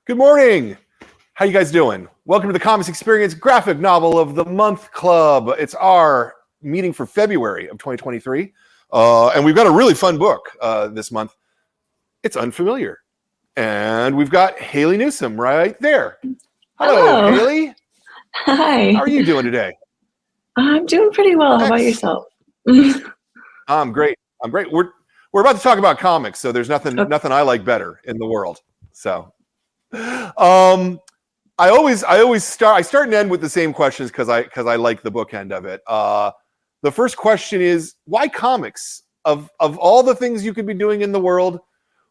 Good morning. How you guys doing? Welcome to the Comics Experience Graphic Novel of the Month Club. It's our meeting for February of 2023. And we've got a really fun book this month. It's Unfamiliar. And we've got Haley Newsome right there. Hello, Haley. Hi. How are you doing today? I'm doing pretty well. How about yourself? I'm great. We're about to talk about comics, so there's nothing I like better in the world. So I start and end with the same questions because I like the bookend of it. The first question is, why comics? Of all the things you could be doing in the world,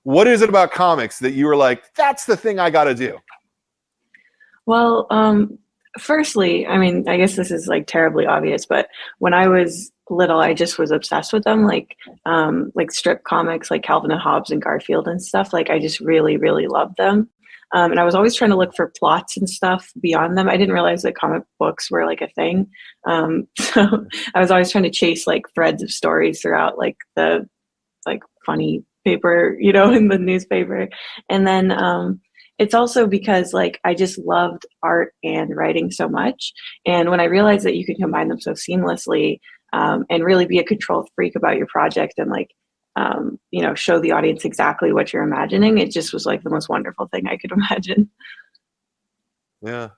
what is it about comics that you were like, that's the thing I got to do? Well, firstly, I mean, I guess this is like terribly obvious, but when I was little, I just was obsessed with them, like strip comics, like Calvin and Hobbes and Garfield and stuff. Like I just really, really loved them. And I was always trying to look for plots and stuff beyond them. I didn't realize that comic books were like a thing. So I was always trying to chase like threads of stories throughout like the like funny paper, you know, in the newspaper. And then it's also because like I just loved art and writing so much. And when I realized that you could combine them so seamlessly and really be a control freak about your project and like, you know, show the audience exactly what you're imagining. It just was like the most wonderful thing I could imagine. Yeah.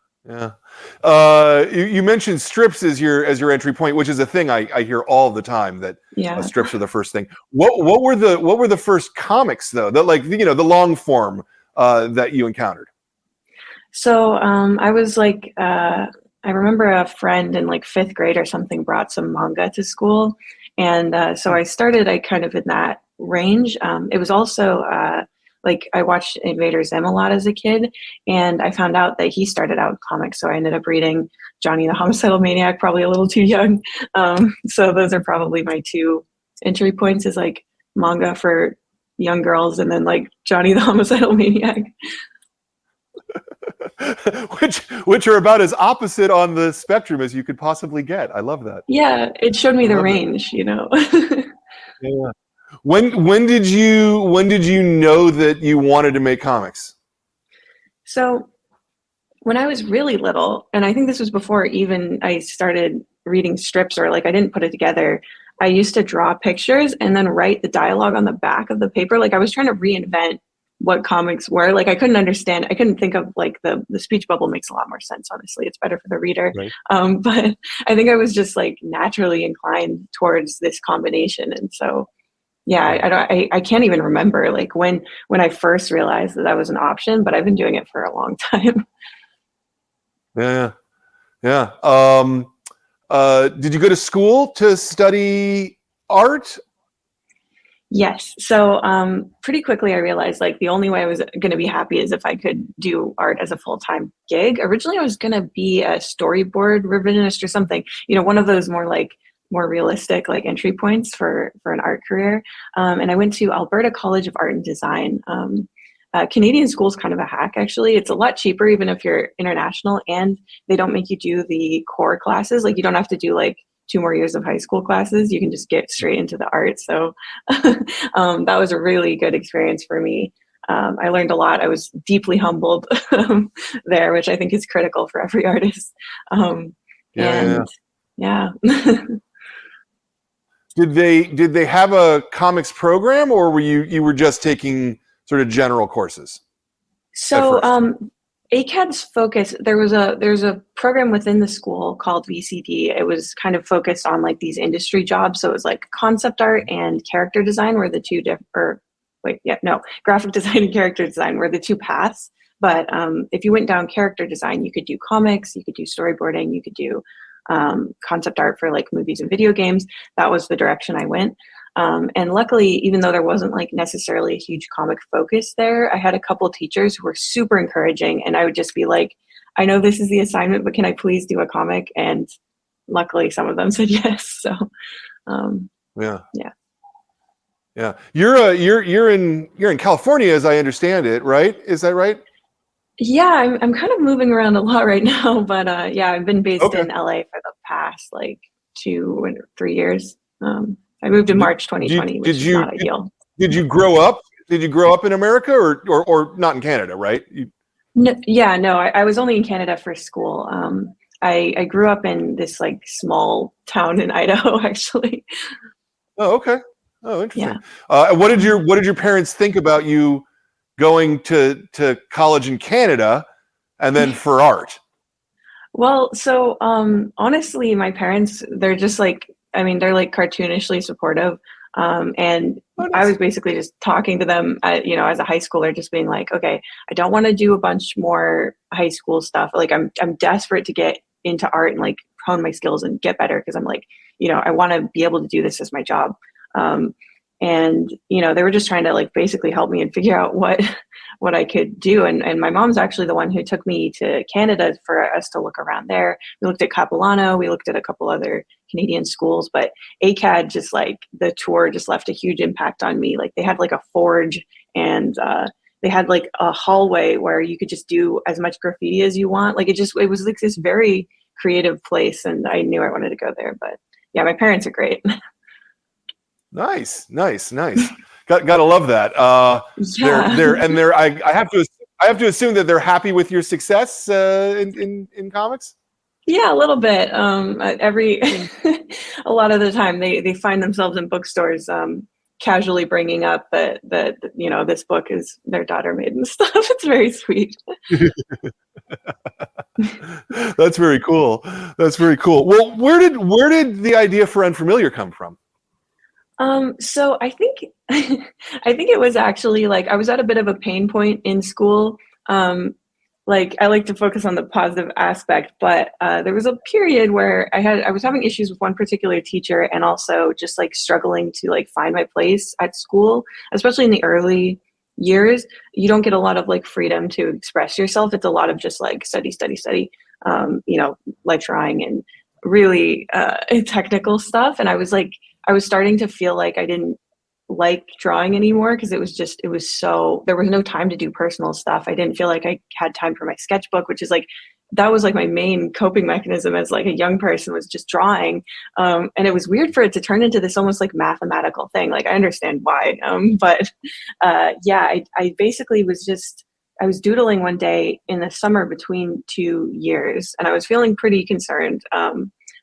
You mentioned strips as your entry point, which is a thing I hear all the time, that strips are the first thing. What were the first comics though, that like, you know, the long form that you encountered? So I was like, I remember a friend in like 5th grade or something brought some manga to school. And so I started kind of in that range. It was also like I watched Invader Zim a lot as a kid, and I found out that he started out in comics. So I ended up reading Johnny the Homicidal Maniac, probably a little too young. So those are probably my two entry points, is like manga for young girls and then like Johnny the Homicidal Maniac. which are about as opposite on the spectrum as you could possibly get. I love that. Yeah, it showed me the range, you know. Yeah. When did you know that you wanted to make comics? So when I was really little, and I think this was before even I started reading strips, or like I didn't put it together, I used to draw pictures and then write the dialogue on the back of the paper. Like I was trying to reinvent what comics were. Like I couldn't understand, I couldn't think of like the speech bubble makes a lot more sense, honestly. It's better for the reader. Right. But I think I was just like naturally inclined towards this combination. And so, yeah, I can't even remember like when I first realized that was an option, but I've been doing it for a long time. Yeah. Did you go to school to study art? Yes. So pretty quickly I realized like the only way I was going to be happy is if I could do art as a full-time gig. Originally I was going to be a storyboard revisionist or something, you know, one of those more realistic like entry points for an art career. And I went to Alberta College of Art and Design. Canadian school is kind of a hack, actually. It's a lot cheaper even if you're international, and they don't make you do the core classes. Like you don't have to do like 2 more years of high school classes. You can just get straight into the art. So that was a really good experience for me. I learned a lot. I was deeply humbled there, which I think is critical for every artist. Yeah. Did they have a comics program, or were you were just taking sort of general courses? So ACAD's focus, there's a program within the school called VCD. It was kind of focused on like these industry jobs. So it was like concept art and character design were the two graphic design and character design were the two paths. But if you went down character design, you could do comics, you could do storyboarding, you could do concept art for like movies and video games. That was the direction I went. And luckily, even though there wasn't like necessarily a huge comic focus there, I had a couple of teachers who were super encouraging, and I would just be like, I know this is the assignment, but can I please do a comic? And luckily some of them said yes. So yeah. You're in California, as I understand it, right? Is that right? Yeah, I'm kind of moving around a lot right now, but I've been based in LA for the past like 2 or 3 years. I moved in March 2020, which is not ideal. Did you grow up in America or not in Canada, right? No, yeah, no, I was only in Canada for school. I grew up in this like small town in Idaho, actually. Oh, okay. Oh, Yeah. interesting. What did your parents think about you going to college in Canada and then for art? Well, so honestly, my parents, they're just like, I mean, they're like cartoonishly supportive. And Oh, I nice. was basically just talking to them, as a high schooler, just being like, okay, I don't want to do a bunch more high school stuff. Like, I'm desperate to get into art and like hone my skills and get better because I'm like, I want to be able to do this as my job. Um, and they were just trying to like basically help me and figure out what I could do. And my mom's actually the one who took me to Canada for us to look around there. We looked at Capilano, we looked at a couple other Canadian schools, but ACAD just like the tour just left a huge impact on me. Like they had like a forge and they had like a hallway where you could just do as much graffiti as you want. Like it was like this very creative place and I knew I wanted to go there. But yeah, my parents are great. Nice, nice, nice. Gotta love that. Yeah. I have to assume that they're happy with your success in comics. Yeah, a little bit. Every a lot of the time they find themselves in bookstores casually bringing up that this book is their daughter made and stuff. It's very sweet. That's very cool. That's very cool. Well, where did the idea for Unfamiliar come from? So I think I think it was actually like I was at a bit of a pain point in school. Like I like to focus on the positive aspect, but there was a period where I was having issues with one particular teacher and also just like struggling to like find my place at school, especially in the early years. You don't get a lot of like freedom to express yourself. It's a lot of just like study, study, study, lecturing and really technical stuff. And I was starting to feel like I didn't like drawing anymore because it was so there was no time to do personal stuff. I didn't feel like I had time for my sketchbook, which is like that was like my main coping mechanism as like a young person was just drawing. And it was weird for it to turn into this almost like mathematical thing. Like I understand why, but yeah, I basically I was doodling one day in the summer between 2 years, and I was feeling pretty concerned. I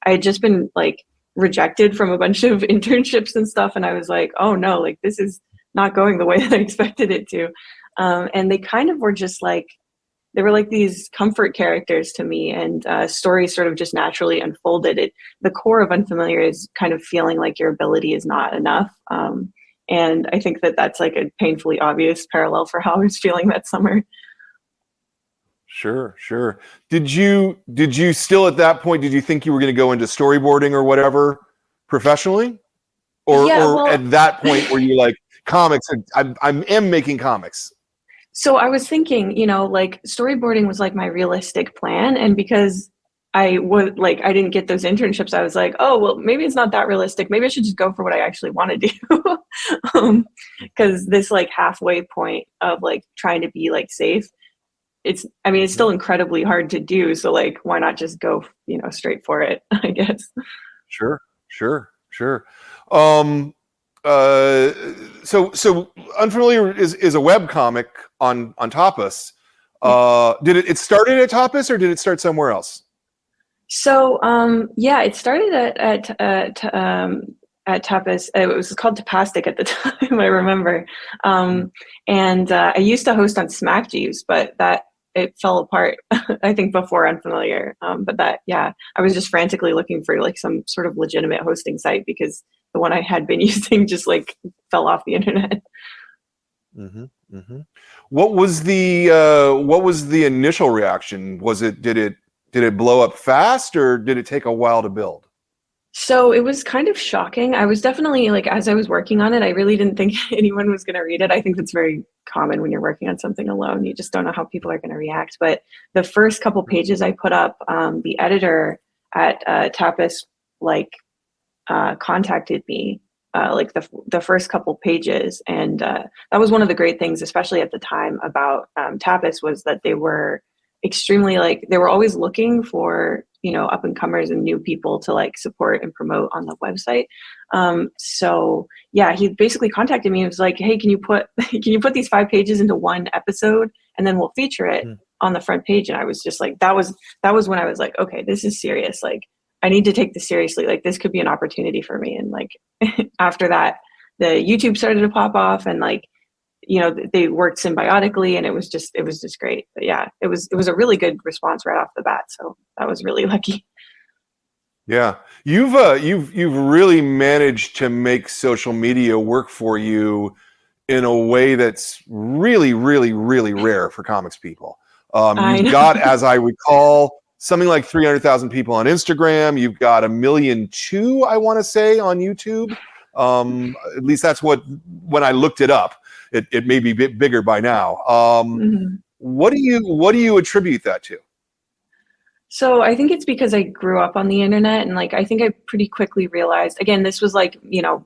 had just been like rejected from a bunch of internships and stuff, and I was like, oh no, like this is not going the way that I expected it to. And they kind of were just like they were like these comfort characters to me, and stories sort of just naturally unfolded. The core of Unfamiliar is kind of feeling like your ability is not enough. And I think that that's like a painfully obvious parallel for how I was feeling that summer. Sure, sure. Did you still at that point, did you think you were going to go into storyboarding or whatever professionally? Yeah, Or well, at that point were you like comics, I am making comics? so I was thinking, like storyboarding was like my realistic plan. And because I didn't get those internships, I was like, oh, well, maybe it's not that realistic. Maybe I should just go for what I actually want to do. Because this like halfway point of like trying to be like safe, I mean, it's still incredibly hard to do. So like, why not just go, straight for it, I guess. Sure, sure, sure. Um, so Unfamiliar is a web comic on Tapas. Did it started at Tapas or did it start somewhere else? So yeah, it started at Tapas. It was called Tapastic at the time, I remember. And I used to host on Smack Jeeves, but that it fell apart. I think before Unfamiliar. But that yeah, I was just frantically looking for like some sort of legitimate hosting site because the one I had been using just like fell off the internet. Mm-hmm, mm-hmm. What was the initial reaction? Did it blow up fast or did it take a while to build? So it was kind of shocking. I was definitely like, as I was working on it, I really didn't think anyone was going to read it. I think that's very common when you're working on something alone. You just don't know how people are going to react. But the first couple pages I put up, the editor at Tapas like contacted me like the first couple pages, and that was one of the great things, especially at the time about Tapas, was that they were extremely like they were always looking for up and comers and new people to like support and promote on the website. So yeah, he basically contacted me and was like, hey, can you put these 5 pages into one episode and then we'll feature it. on the front page, and I was just like, that was when I was like, okay, this is serious. Like, I need to take this seriously. Like, this could be an opportunity for me. And like, after that, the YouTube started to pop off, and like, you know, they worked symbiotically, and it was just great. But yeah, it was a really good response right off the bat. So that was really lucky. Yeah, you've really managed to make social media work for you in a way that's really, really, really rare for comics people. You've got, as I recall, something like 300,000 people on Instagram. You've got 1.2 million, I want to say, on YouTube. At least that's what, when I looked it up. It may be a bit bigger by now. What do you attribute that to? So I think it's because I grew up on the internet, and like, I think I pretty quickly realized, again, this was like, you know,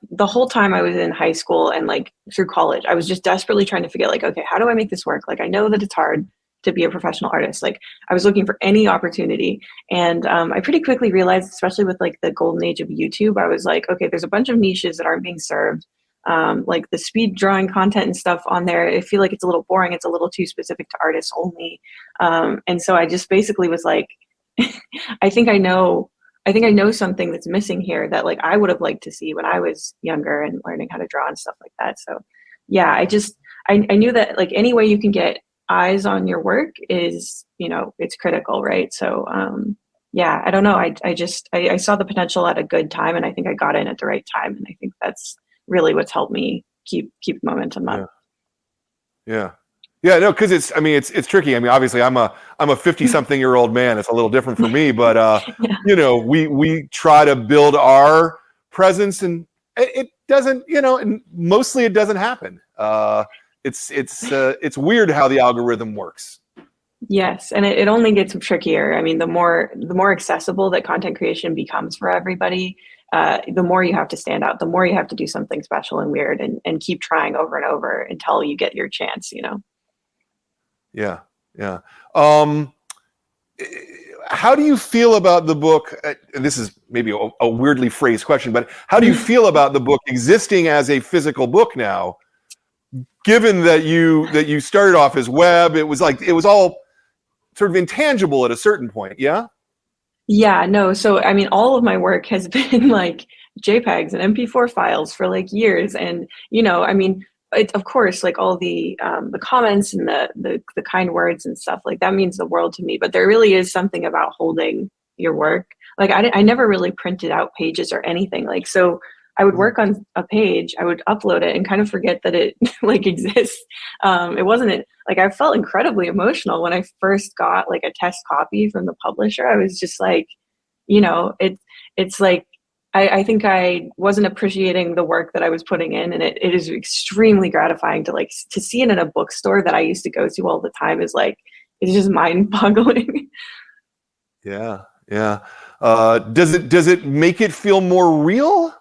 the whole time I was in high school and like through college, I was just desperately trying to figure like, okay, how do I make this work? Like, I know that it's hard to be a professional artist. Like, I was looking for any opportunity. And I pretty quickly realized, especially with like the golden age of YouTube, I was like, okay, there's a bunch of niches that aren't being served. Like the speed drawing content and stuff on there, I feel like it's a little boring. It's a little too specific to artists only. And so I just basically was like, I think I know something that's missing here that like I would have liked to see when I was younger and learning how to draw and stuff like that. So yeah, I knew that like any way you can get eyes on your work is, you know, it's critical, right? So yeah, I don't know. I saw the potential at a good time, and I think I got in at the right time, and I think that's really what's helped me keep momentum up. Yeah, no, because it's tricky. I mean, obviously, I'm a 50-something-year-old man. It's a little different for me, but Yeah. you know, we try to build our presence, and it doesn't. You know, and mostly it doesn't happen. It's weird how the algorithm works. Yes, and it only gets trickier. I mean, the more accessible that content creation becomes for everybody, the more you have to stand out, the more you have to do something special and weird, and keep trying over and over until you get your chance, you know? Yeah. How do you feel about the book? And this is maybe a weirdly phrased question, but how do you feel about the book existing as a physical book now, given that you started off as web? It was all sort of intangible at a certain point. Yeah, no. So, I mean, all of my work has been like JPEGs and MP4 files for like years. And, you know, I mean, of course, like all the comments and the kind words and stuff, like that means the world to me. But there really is something about holding your work. Like I never really printed out pages or anything. Like, so I would work on a page, I would upload it and kind of forget that it like exists. It wasn't like, I felt incredibly emotional when I first got like a test copy from the publisher. I was just like, you know, it's like, I think I wasn't appreciating the work that I was putting in, and it is extremely gratifying to see it in a bookstore that I used to go to all the time. Is like, it's just mind boggling. Yeah. Does it make it feel more real?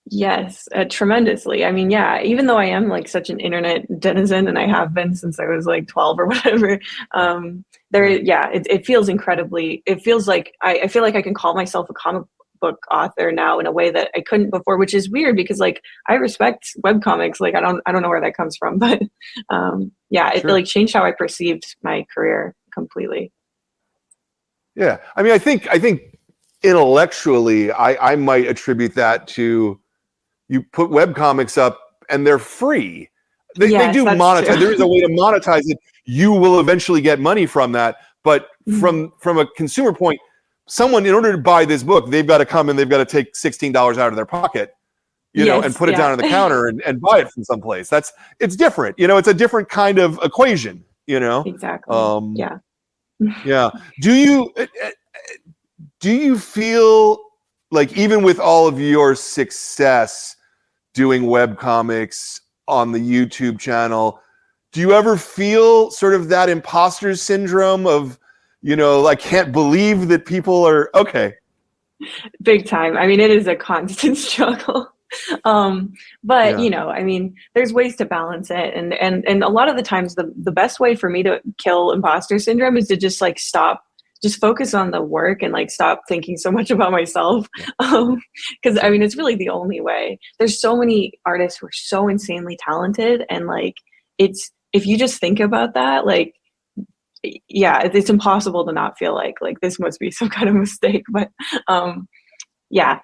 Yes, tremendously. I mean, yeah, even though I am like such an internet denizen, and I have been since I was like 12 or whatever, it feels incredibly, it feels like, I feel like I can call myself a comic book author now in a way that I couldn't before, which is weird because like I respect webcomics. Like I don't know where that comes from, but it like changed how I perceived my career completely. Yeah. I mean, I think intellectually, I might attribute that to, you put webcomics up and they're free. They do monetize. True. There is a way to monetize it. You will eventually get money from that. But from a consumer point, someone, in order to buy this book, they've got to come and they've got to take $16 out of their pocket, you know, and put it down on the counter and buy it from someplace. It's different. You know, it's a different kind of equation, you know? Exactly. Yeah. Do you feel like, even with all of your success doing webcomics on the YouTube channel, do you ever feel sort of that imposter syndrome of, you know, I can't believe that people are okay? Big time. I mean, it is a constant struggle. You know, I mean, there's ways to balance it. And a lot of the times the best way for me to kill imposter syndrome is to just like just focus on the work and like stop thinking so much about myself. Because I mean, it's really the only way. There's so many artists who are so insanely talented, and like if you just think about that, like yeah, it's impossible to not feel like this must be some kind of mistake. But yeah,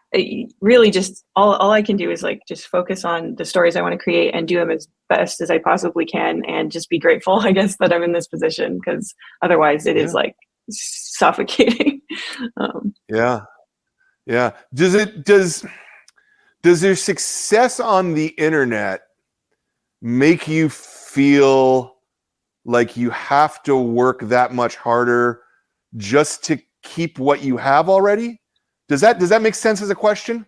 really just all I can do is like just focus on the stories I want to create and do them as best as I possibly can, and just be grateful, I guess, that I'm in this position, because otherwise it is like suffocating. Yeah. Does your success on the internet make you feel like you have to work that much harder just to keep what you have already? Does that make sense as a question?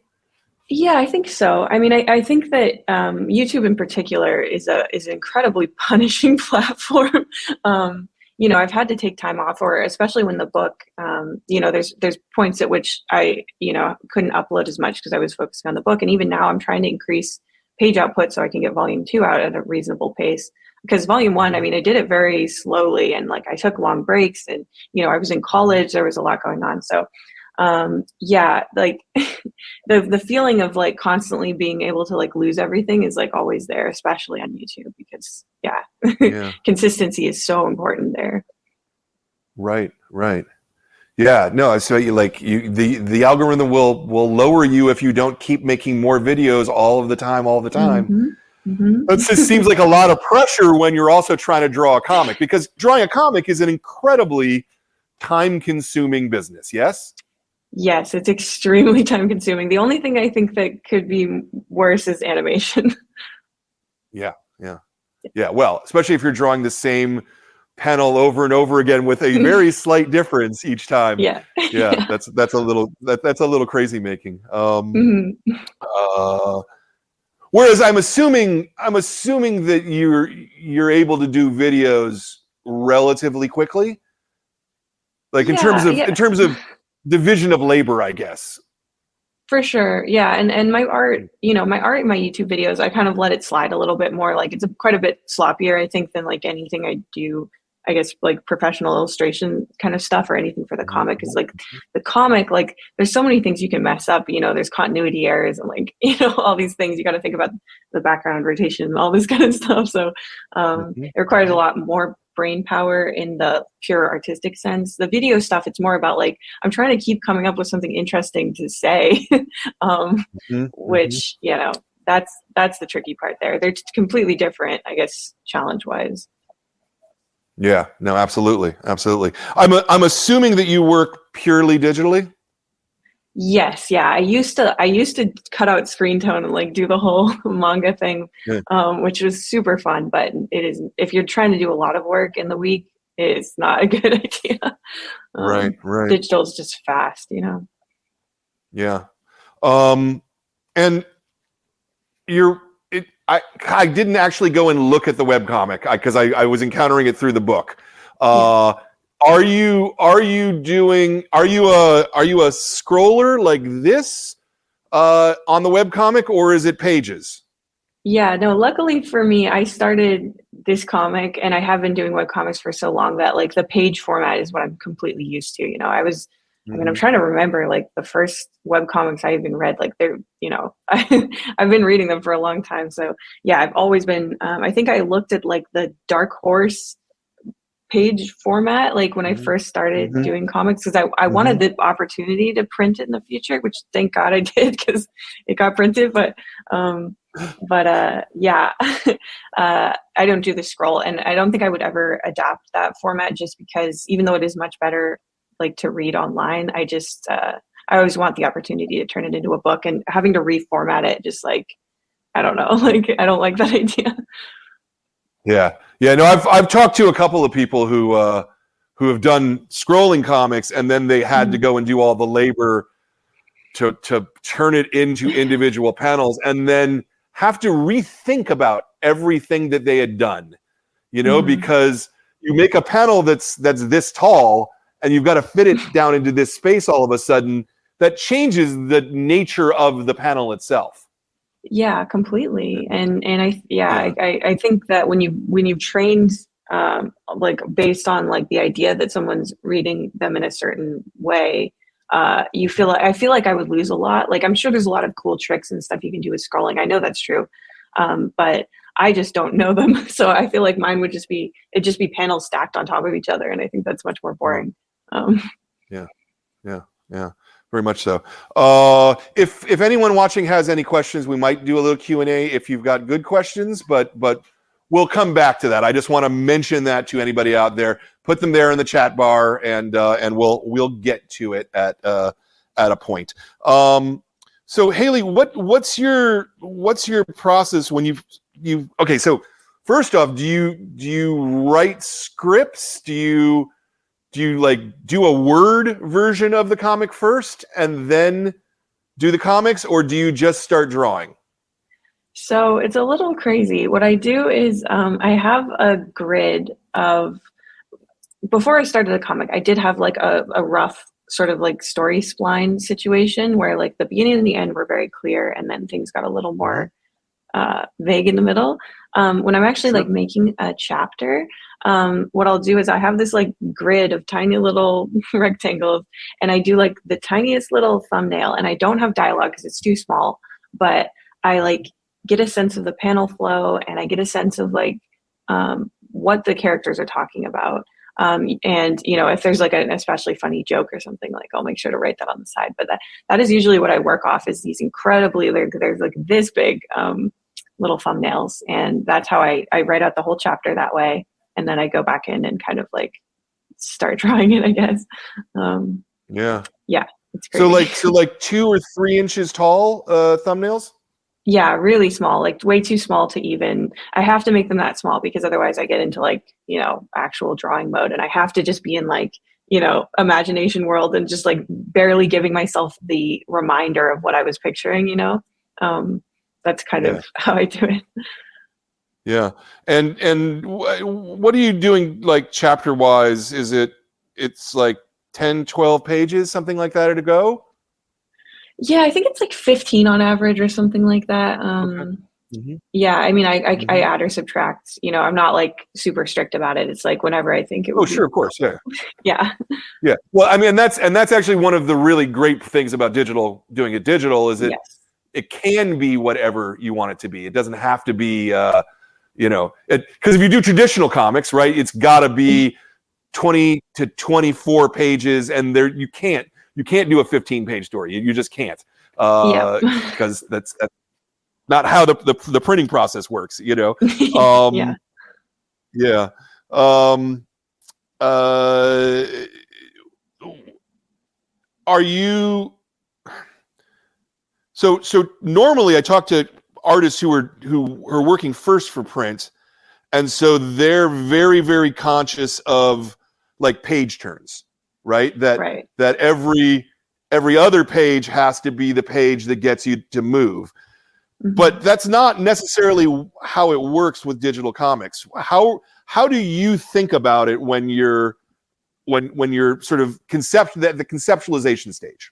Yeah, I think so. I mean, I think that YouTube in particular is an incredibly punishing platform. You know, I've had to take time off, or especially when the book, you know, there's points at which I, you know, couldn't upload as much because I was focusing on the book. And even now I'm trying to increase page output so I can get volume 2 out at a reasonable pace. Because volume 1, I mean, I did it very slowly, and like I took long breaks, and, you know, I was in college, there was a lot going on. So yeah, like the feeling of like constantly being able to like lose everything is like always there, especially on YouTube, because consistency is so important there. Right. Yeah, no, so the algorithm will lower you if you don't keep making more videos all the time. It just seems like a lot of pressure when you're also trying to draw a comic, because drawing a comic is an incredibly time-consuming business. Yes, it's extremely time consuming. The only thing I think that could be worse is animation. Yeah. Well, especially if you're drawing the same panel over and over again with a very slight difference each time. Yeah. That's a little crazy making. Whereas I'm assuming that you're able to do videos relatively quickly, like in terms of division of labor, I guess. For sure. Yeah. And my art, you know, my YouTube videos, I kind of let it slide a little bit more. Like it's quite a bit sloppier, I think, than like anything I do, I guess, like professional illustration kind of stuff or anything for the comic. Is like the comic, like there's so many things you can mess up, you know, there's continuity errors and like, you know, all these things you got to think about, the background rotation and all this kind of stuff. So it requires a lot more brain power in the pure artistic sense. The video stuff, it's more about like, I'm trying to keep coming up with something interesting to say, which, you know, that's the tricky part there. They're completely different, I guess, challenge wise. Yeah, no, absolutely. I'm assuming that you work purely digitally. Yes, yeah. I used to cut out screen tone and like do the whole manga thing, which was super fun. But it is, if you're trying to do a lot of work in the week, it's not a good idea. Right. Digital is just fast, you know. Yeah, and I didn't actually go and look at the webcomic because I was encountering it through the book. Are you a scroller like this on the webcomic, or is it pages? Yeah, no, luckily for me, I started this comic and I have been doing webcomics for so long that like the page format is what I'm completely used to. You know, I mean, I'm trying to remember like the first webcomics I even read, like they're, you know, I've been reading them for a long time. So yeah, I've always been, I think I looked at like the Dark Horse page format, like when I first started doing comics, because I wanted the opportunity to print it in the future, which thank God I did because it got printed. But yeah, I don't do the scroll, and I don't think I would ever adapt that format, just because even though it is much better like to read online, I just I always want the opportunity to turn it into a book, and having to reformat it, just like, I don't know, like I don't like that idea. Yeah, no, I've talked to a couple of people who have done scrolling comics, and then they had to go and do all the labor to turn it into individual panels, and then have to rethink about everything that they had done, you know, because you make a panel that's this tall, and you've got to fit it down into this space all of a sudden. That changes the nature of the panel itself. Yeah, completely. And I think that when you've trained like based on like the idea that someone's reading them in a certain way, I feel like I would lose a lot. Like I'm sure there's a lot of cool tricks and stuff you can do with scrolling. I know that's true. But I just don't know them. So I feel like mine would just be panels stacked on top of each other, and I think that's much more boring. Yeah, yeah, yeah, very much so. If anyone watching has any questions, we might do a little Q&A if you've got good questions, but we'll come back to that. I just want to mention that to anybody out there. Put them there in the chat bar, and we'll get to it at a point. So Haley, what's your process when you okay? So first off, do you write scripts? Do you like do a Word version of the comic first and then do the comics, or do you just start drawing? So it's a little crazy. What I do is I have a grid of, before I started the comic, I did have like a rough sort of like story spline situation where like the beginning and the end were very clear, and then things got a little more vague in the middle. When I'm actually like making a chapter, what I'll do is I have this like grid of tiny little rectangles, and I do like the tiniest little thumbnail, and I don't have dialogue because it's too small, but I like get a sense of the panel flow, and I get a sense of like what the characters are talking about. And you know, if there's like an especially funny joke or something, like I'll make sure to write that on the side. But that is usually what I work off, is these incredibly, there's like this big little thumbnails, and that's how I write out the whole chapter that way, and then I go back in and kind of like start drawing it, I guess. Yeah, it's crazy. So like 2 or 3 inches tall thumbnails. Yeah, really small, like way too small to even, I have to make them that small because otherwise I get into like, you know, actual drawing mode, and I have to just be in like, you know, imagination world and just like barely giving myself the reminder of what I was picturing, you know. That's kind of how I do it. Yeah. And what are you doing like chapter wise? It's like 10, 12 pages, something like that to go? Yeah, I think it's like 15 on average or something like that. Yeah, I mean, I add or subtract, you know, I'm not like super strict about it. It's like whenever I think it would sure, of course, yeah. Yeah. Well, I mean, that's actually one of the really great things about doing it digital is it can be whatever you want it to be. It doesn't have to be, you know, because if you do traditional comics, right, it's got to be 20 to 24 pages, and you can't do a 15-page story. You just can't, because that's not how the printing process works, you know. Are you so normally I talk to artists who are working first for print, and so they're very, very conscious of like page turns, right? That every other page has to be the page that gets you to move. But that's not necessarily how it works with digital comics. How do you think about it when you're sort of the conceptualization stage?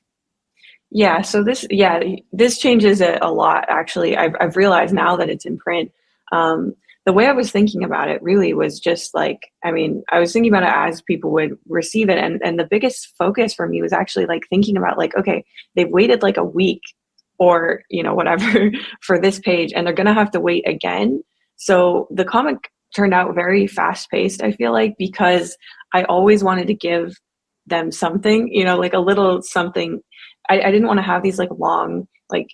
Yeah, so this changes it a lot, actually. I've realized now that it's in print. The way I was thinking about it really was just like, I mean, I was thinking about it as people would receive it. And the biggest focus for me was actually like thinking about like, okay, they've waited like a week or, you know, whatever for this page, and they're going to have to wait again. So the comic turned out very fast paced, I feel like, because I always wanted to give them something, you know, like a little something. I didn't want to have these like long, like,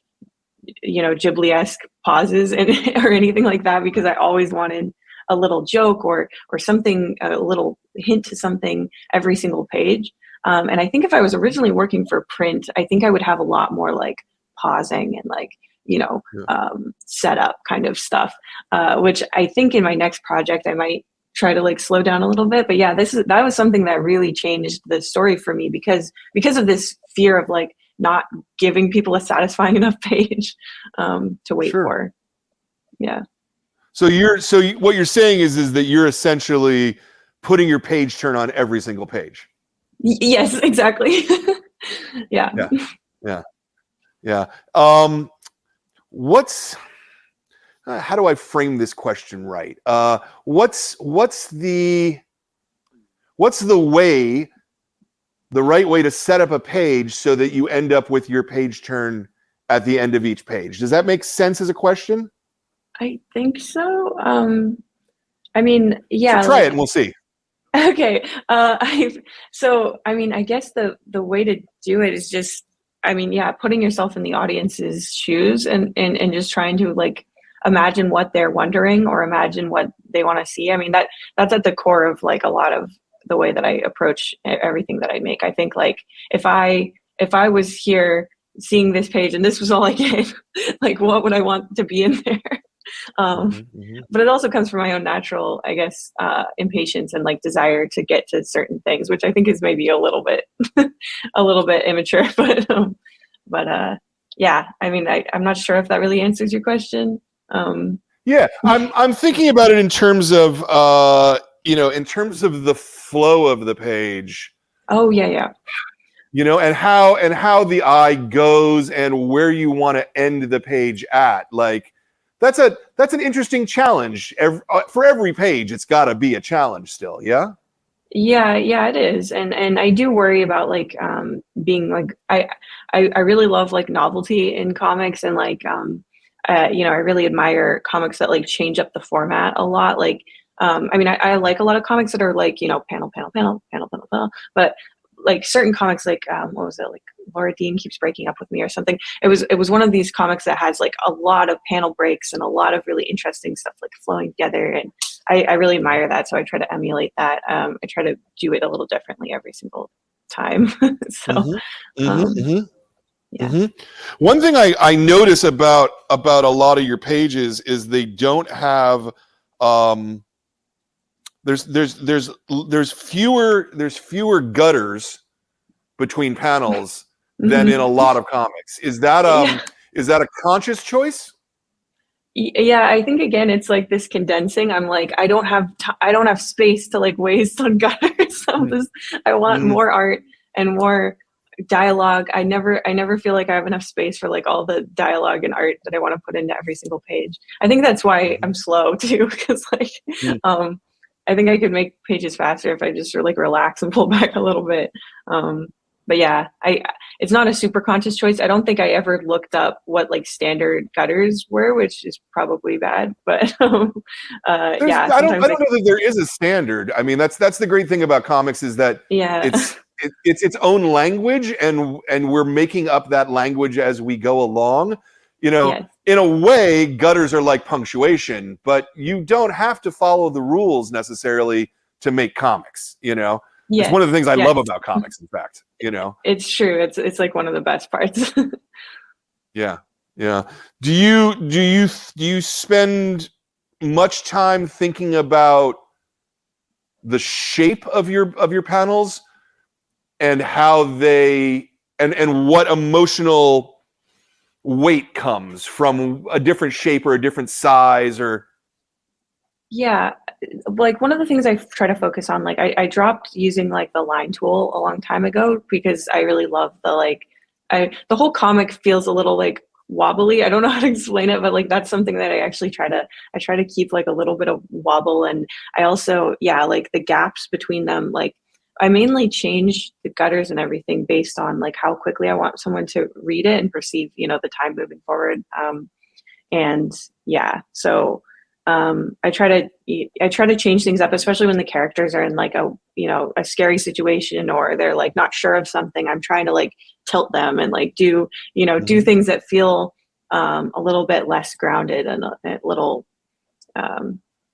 you know, Ghibli-esque pauses or anything like that, because I always wanted a little joke or something, a little hint to something every single page. And I think if I was originally working for print, I think I would have a lot more like pausing and like, you know, setup kind of stuff, which I think in my next project I might try to like slow down a little bit. But yeah, that was something that really changed the story for me because of this fear of like not giving people a satisfying enough page to wait for. Yeah. So what you're saying is that you're essentially putting your page turn on every single page. Yes, exactly. Yeah. How do I frame this question right? What's the right way to set up a page so that you end up with your page turn at the end of each page? Does that make sense as a question? I think so. I mean, So yeah, try it like and we'll see. okay. I mean, I guess the way to do it is just, I mean, yeah, putting yourself in the audience's shoes and just trying to like imagine what they're wondering or imagine what they want to see. I mean, that's at the core of like a lot of the way that I approach everything that I make. I think like if I was here seeing this page and this was all I gave, like what would I want to be in there? Um, but it also comes from my own natural, I guess, impatience and like desire to get to certain things, which I think is maybe a little bit, a little bit immature. But yeah, I mean, I'm not sure if that really answers your question. Yeah, I'm thinking about it in terms of in terms of the flow of the page. Oh yeah, yeah. And how the eye goes and where you want to end the page at. Like that's an interesting challenge. For every page, it's got to be a challenge still. Yeah. Yeah, yeah, it is, and I do worry about like being like I really love like novelty in comics and like I really admire comics that like change up the format a lot. Like I mean I like a lot of comics that are like panel panel panel panel panel panel, but like certain comics like what was it, like Laura Dean Keeps Breaking Up With Me or something. It was one of these comics that has like a lot of panel breaks and a lot of really interesting stuff like flowing together, and I really admire that. So I try to emulate that. I try to do it a little differently every single time. So yeah. One thing I notice about a lot of your pages is they don't have there's fewer gutters between panels than in a lot of comics. Is that a conscious choice? Yeah, I think again it's like this condensing. I'm like I don't have space to like waste on gutters. I want more art and more dialogue. I never feel like I have enough space for like all the dialogue and art that I want to put into every single page. I think that's why I'm slow too, because like I think I could make pages faster if I just like relax and pull back a little bit. But yeah, it's not a super conscious choice. I don't think I ever looked up what like standard gutters were, which is probably bad. But I don't know that there is a standard. I mean, that's the great thing about comics is that it's its own language, and we're making up that language as we go along. Yes. In a way, gutters are like punctuation, but you don't have to follow the rules necessarily to make comics. Yes. It's one of the things I love about comics, in fact. It's true. It's like one of the best parts. Yeah. Do you spend much time thinking about the shape of your panels and how they and what emotional weight comes from a different shape or a different size? Or yeah, like one of the things I try to focus on, like I dropped using like the line tool a long time ago because I really love the whole comic feels a little like wobbly. I don't know how to explain it, but like that's something that I try to keep like a little bit of wobble. And I also like the gaps between them, like I mainly change the gutters and everything based on like how quickly I want someone to read it and perceive, the time moving forward. So I try to change things up, especially when the characters are in like a scary situation or they're like not sure of something. I'm trying to like tilt them and like do things that feel a little bit less grounded and a little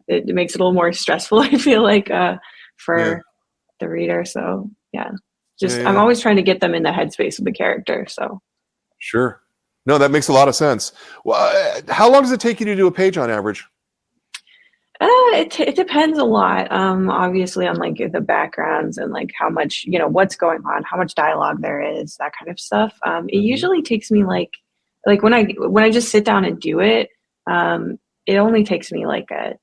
it makes it a little more stressful, I feel like for the reader. So I'm always trying to get them in the headspace of the character. So sure. No, that makes a lot of sense. Well, how long does it take you to do a page on average? It depends a lot, obviously on like the backgrounds and like how much, what's going on, how much dialogue there is, that kind of stuff. It usually takes me like when I just sit down and do it, it only takes me like a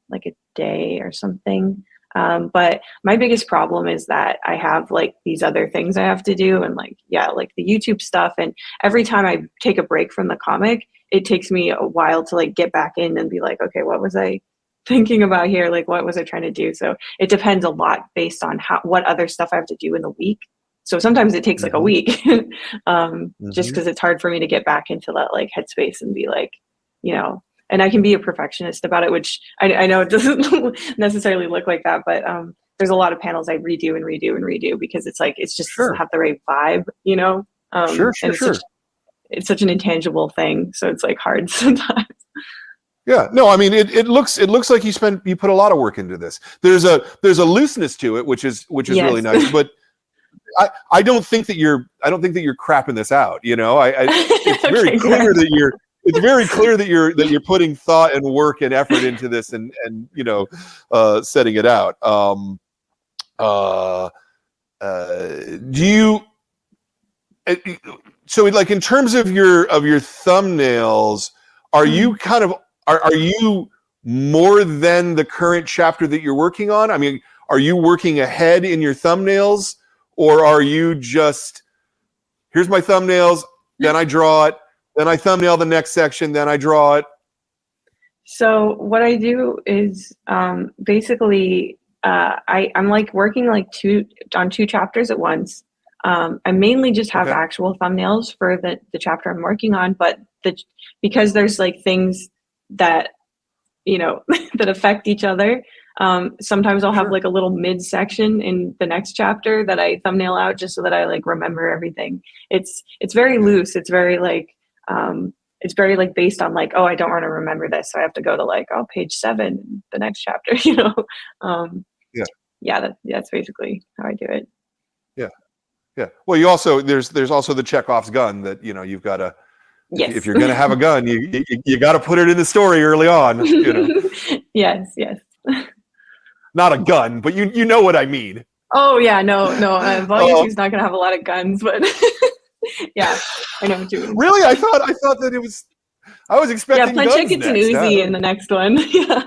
day or something. But my biggest problem is that I have like these other things I have to do and like the YouTube stuff. And every time I take a break from the comic, it takes me a while to like get back in and be like, okay, what was I thinking about here? Like, what was I trying to do? So it depends a lot based on what other stuff I have to do in the week. So sometimes it takes like a week, just because it's hard for me to get back into that like headspace and be like, and I can be a perfectionist about it, which I know it doesn't necessarily look like that, but there's a lot of panels I redo and redo and redo because it's like, it's just doesn't have the right vibe, you know? Sure. And it's such an intangible thing. So it's like hard sometimes. Yeah, no, I mean it looks like you put a lot of work into this. There's a looseness to it, which is Yes. really nice. But I don't think that you're crapping this out. You know, it's very clear that you're putting thought and work and effort into this, and you know, setting it out. Do you? So, like, in terms of your thumbnails, are you kind of are you more than the current chapter that you're working on? I mean, are you working ahead in your thumbnails, or are you just, here's my thumbnails, then I draw it, then I thumbnail the next section, then I draw it? So what I do is basically I'm like working like on two chapters at once. I mainly just have actual thumbnails for the chapter I'm working on, but because there's like things that, you know, that affect each other. Sometimes I'll have like a little mid section in the next chapter that I thumbnail out just so that I like remember everything. It's very loose. It's very like based on like, oh, I don't want to remember this, so I have to go to like, oh, page 7, the next chapter, you know. That's basically how I do it. Yeah. Well, you also there's also the Chekhov's gun that, you know, you've got to. Yes. If you're going to have a gun, you got to put it in the story early on. You know. Yes. Not a gun, but you know what I mean. Oh yeah, no. Volume 2 is not going to have a lot of guns, but yeah, I know what you mean. Really, I thought that it was. I was expecting. Yeah, Punchek gets an Uzi in the next one. Yeah.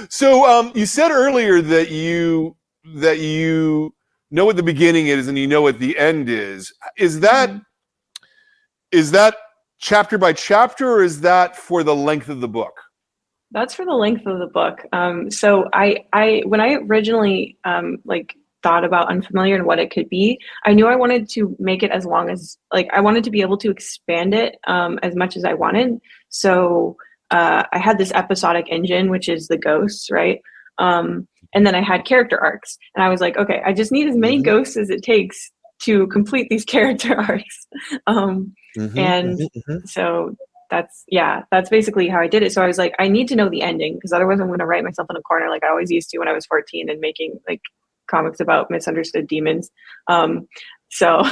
So you said earlier that you know what the beginning is and you know what the end is. Is that chapter by chapter, or is that for the length of the book? That's for the length of the book. So I when I originally like thought about Unfamiliar and what it could be, I knew I wanted to make it as long as, like, I wanted to be able to expand it as much as I wanted. So I had this episodic engine, which is the ghosts, right? And then I had character arcs, and I was like, okay, I just need as many ghosts as it takes to complete these character arcs. So that's basically how I did it. So I was like, I need to know the ending, because otherwise I'm going to write myself in a corner like I always used to when I was 14 and making like comics about misunderstood demons. So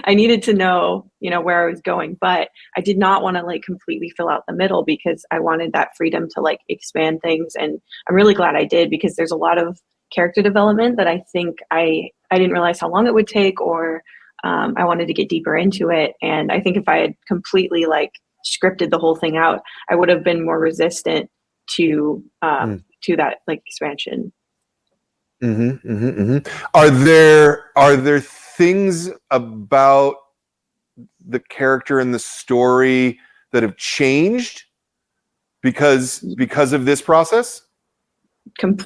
I needed to know, you know, where I was going, but I did not want to like completely fill out the middle, because I wanted that freedom to like expand things. And I'm really glad I did, because there's a lot of character development that I think I didn't realize how long it would take, or I wanted to get deeper into it. And I think if I had completely like scripted the whole thing out, I would have been more resistant to that like expansion. Are there things about the character and the story that have changed because of this process?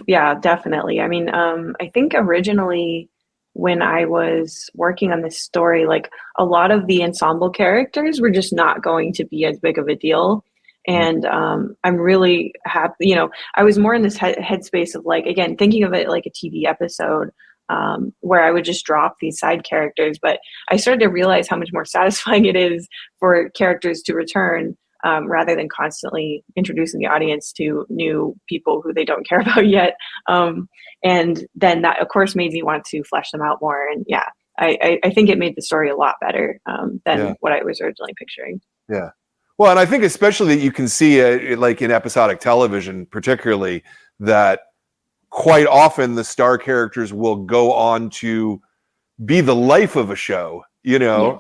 Yeah, definitely. I mean, I think originally when I was working on this story, like a lot of the ensemble characters were just not going to be as big of a deal. And I'm really happy, you know, I was more in this headspace of like, again, thinking of it like a TV episode where I would just drop these side characters. But I started to realize how much more satisfying it is for characters to return rather than constantly introducing the audience to new people who they don't care about yet. And then that, of course, made me want to flesh them out more. And yeah, I think it made the story a lot better than what I was originally picturing. Yeah. Well, and I think especially that you can see like in episodic television, particularly, that quite often the star characters will go on to be the life of a show, you know.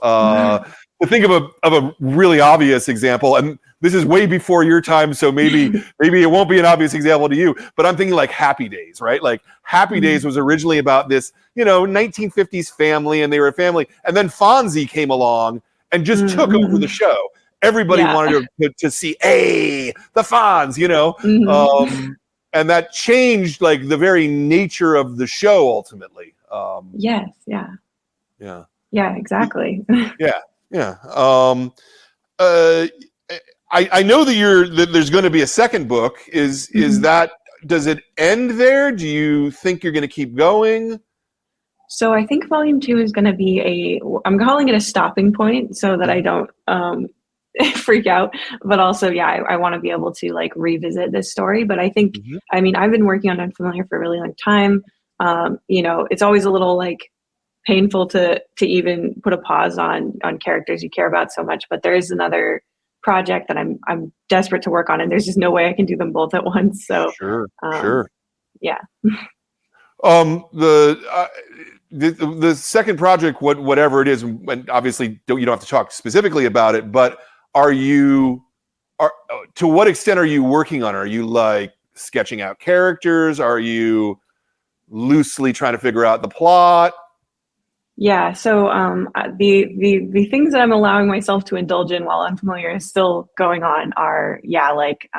To think of a really obvious example, and this is way before your time, so maybe it won't be an obvious example to you, but I'm thinking like Happy Days, right? Like Happy Days was originally about this, you know, 1950s family, and they were a family, and then Fonzie came along and just took over the show. Everybody wanted to see, hey, the Fonz, you know, and that changed like the very nature of the show ultimately. Yeah, exactly. Yeah. I know that there's going to be a second book. Is that, does it end there? Do you think you're going to keep going? So I think volume 2 is going to be I'm calling it a stopping point so that I don't freak out, but also, yeah, I want to be able to like revisit this story. But I think, I mean, I've been working on Unfamiliar for a really long time. You know, it's always a little like painful to even put a pause on characters you care about so much, but there is another project that I'm desperate to work on, and there's just no way I can do them both at once. So sure. Yeah. The second project, whatever it is, and obviously you don't have to talk specifically about it, but to what extent are you working on it? Are you like sketching out characters? Are you loosely trying to figure out the plot? Yeah, so the things that I'm allowing myself to indulge in while Unfamiliar is still going on are, yeah, like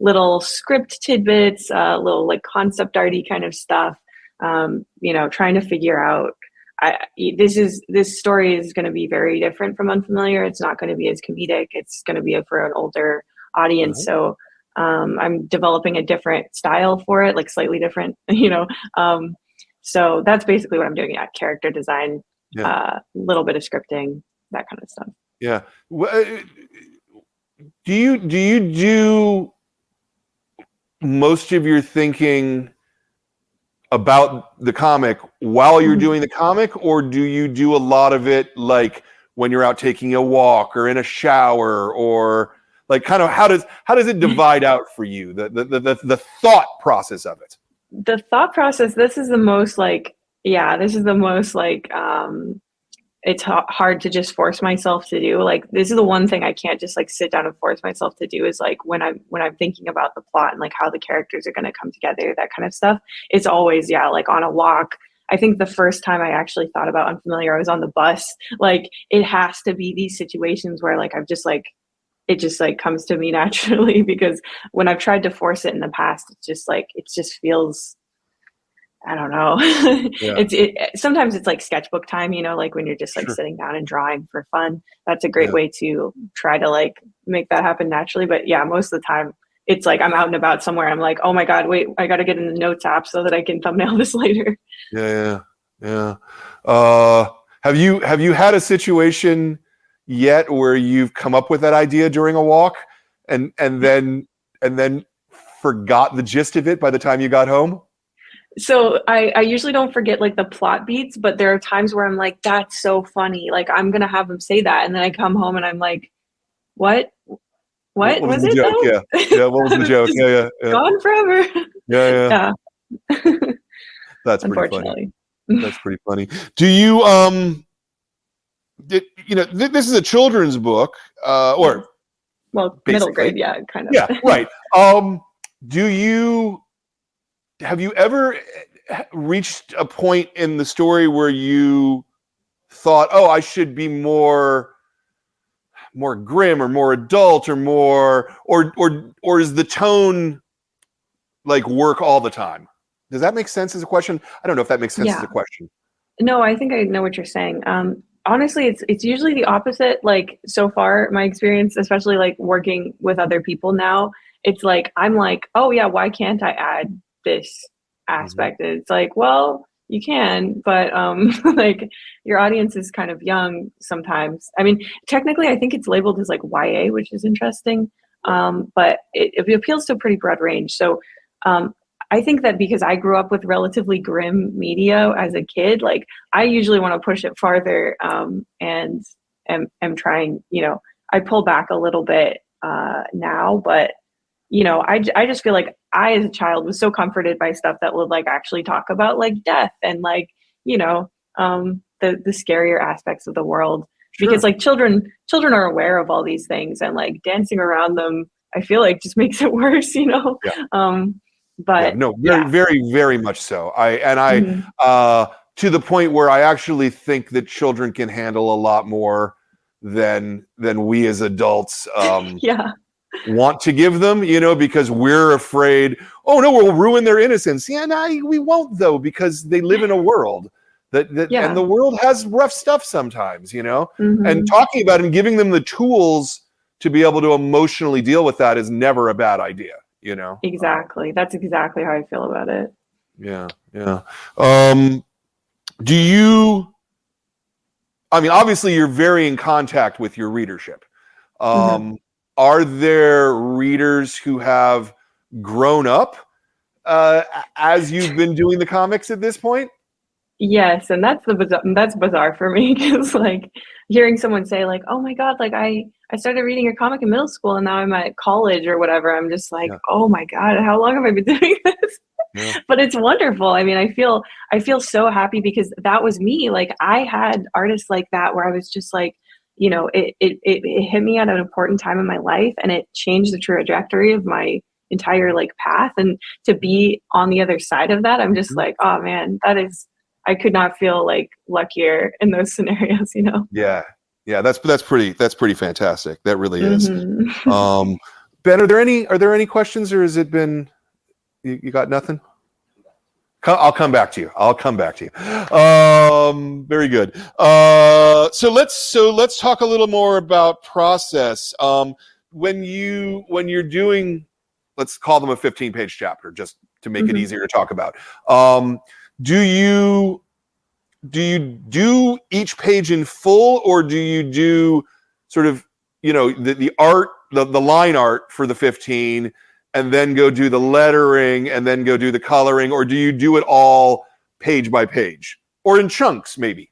little script tidbits, little like concept arty kind of stuff. You know, trying to figure out. This story is going to be very different from Unfamiliar. It's not going to be as comedic. It's going to be for an older audience. So I'm developing a different style for it, like slightly different. You know. So that's basically what I'm doing. Yeah, character design, little bit of scripting, that kind of stuff. Yeah. Do you do most of your thinking about the comic while you're doing the comic, or do you do a lot of it like when you're out taking a walk or in a shower, or like kind of how does it divide out for you, the thought process of it? The thought process, this is the most like, it's hard to just force myself to do. Like, this is the one thing I can't just like sit down and force myself to do, is like when I'm thinking about the plot and like how the characters are going to come together, that kind of stuff. It's always, like on a walk. I think the first time I actually thought about Unfamiliar, I was on the bus. Like, it has to be these situations where like it just like comes to me naturally, because when I've tried to force it in the past, it just feels, I don't know. Sometimes it's like sketchbook time, you know, like when you're just like sitting down and drawing for fun. That's a great way to try to like make that happen naturally. But yeah, most of the time it's like I'm out and about somewhere. I'm like, oh my God, wait, I got to get in the notes app so that I can thumbnail this later. Yeah. Have you had a situation yet where you've come up with that idea during a walk and then forgot the gist of it by the time you got home? So I usually don't forget like the plot beats, but there are times where I'm like, that's so funny. Like, I'm going to have them say that. And then I come home and I'm like, what was the it? Joke? Yeah. What was the joke? Yeah. Gone forever. Yeah. That's pretty funny. That's pretty funny. Do you, this is a children's book, or middle grade. Yeah, kind of. Yeah. Right. Have you ever reached a point in the story where you thought, oh, I should be more grim or more adult or more, or is the tone like work all the time? Does that make sense as a question? I don't know if that makes sense as a question. No, I think I know what you're saying. Honestly, it's usually the opposite. Like, so far, my experience, especially like working with other people now, it's like, I'm like, oh yeah, why can't I add this aspect? It's like, well, you can, but like, your audience is kind of young sometimes. I mean, technically I think it's labeled as like YA, which is interesting, but it appeals to a pretty broad range. So I think that because I grew up with relatively grim media as a kid, like, I usually want to push it farther, and am trying, I pull back a little bit now, but I just feel like I, as a child, was so comforted by stuff that would like actually talk about like death and like, the scarier aspects of the world, because like children are aware of all these things, and like dancing around them, I feel like just makes it worse, but very, very much so. To the point where I actually think that children can handle a lot more than we as adults want to give them, because we're afraid, oh no, we'll ruin their innocence. Yeah, no, we won't though, because they live in a world and the world has rough stuff sometimes, and talking about it and giving them the tools to be able to emotionally deal with that is never a bad idea, you know? Exactly. That's exactly how I feel about it. Yeah, yeah. Do you, I mean, obviously you're very in contact with your readership. Mm-hmm. Are there readers who have grown up as you've been doing the comics at this point? Yes, and that's bizarre for me because like hearing someone say like, "Oh my God, like I started reading your comic in middle school and now I'm at college or whatever." I'm just like, Yeah, "Oh my God, how long have I been doing this?" yeah. But it's wonderful. I mean, I feel so happy because that was me. Like I had artists like that where I was just like, it hit me at an important time in my life and it changed the trajectory of my entire like path. And to be on the other side of that, I'm just like, oh man, I could not feel like luckier in those scenarios, you know? Yeah, yeah, that's pretty fantastic. That really is. Hmm. Ben, are there any questions, or has it been you got nothing? I'll come back to you. I'll come back to you. Very good. So let's talk a little more about process. When you're doing, let's call them a 15-page chapter, just to make it Hmm. easier to talk about. Do you do each page in full, or do you do sort of, the art, the line art for the 15, and then go do the lettering and then go do the coloring, or do you do it all page by page or in chunks maybe?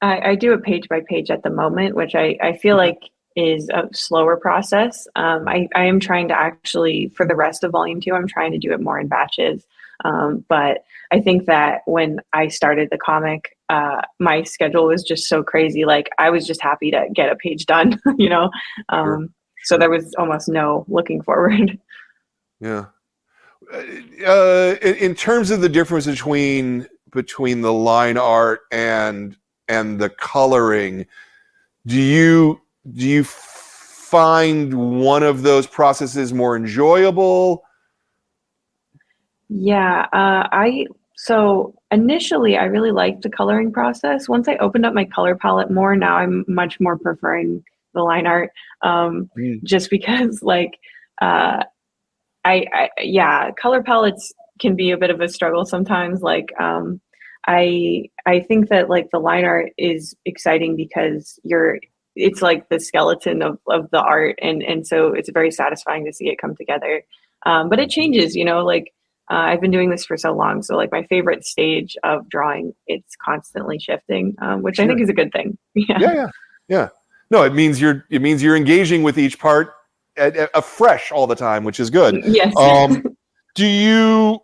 I do it page by page at the moment, which I feel Okay. like is a slower process. I am trying to actually, for the rest of volume two, I'm trying to do it more in batches. But I think that when I started the comic, my schedule was just so crazy. Like I was just happy to get a page done, you know? Sure, So sure. there was almost no looking forward. Yeah. In terms of the difference between the line art and the coloring, do you find one of those processes more enjoyable? Yeah, so initially I really liked the coloring process. Once I opened up my color palette more, now I'm much more preferring the line art. Mm, Just because like uh yeah, color palettes can be a bit of a struggle sometimes. Like I think that like the line art is exciting because it's like the skeleton of the art and so it's very satisfying to see it come together. But it changes, like I've been doing this for so long. So like my favorite stage of drawing, it's constantly shifting, which I think sure. is a good thing. Yeah. Yeah, yeah, yeah. No, it means you're engaging with each part afresh all the time, which is good. Yes. Um, do you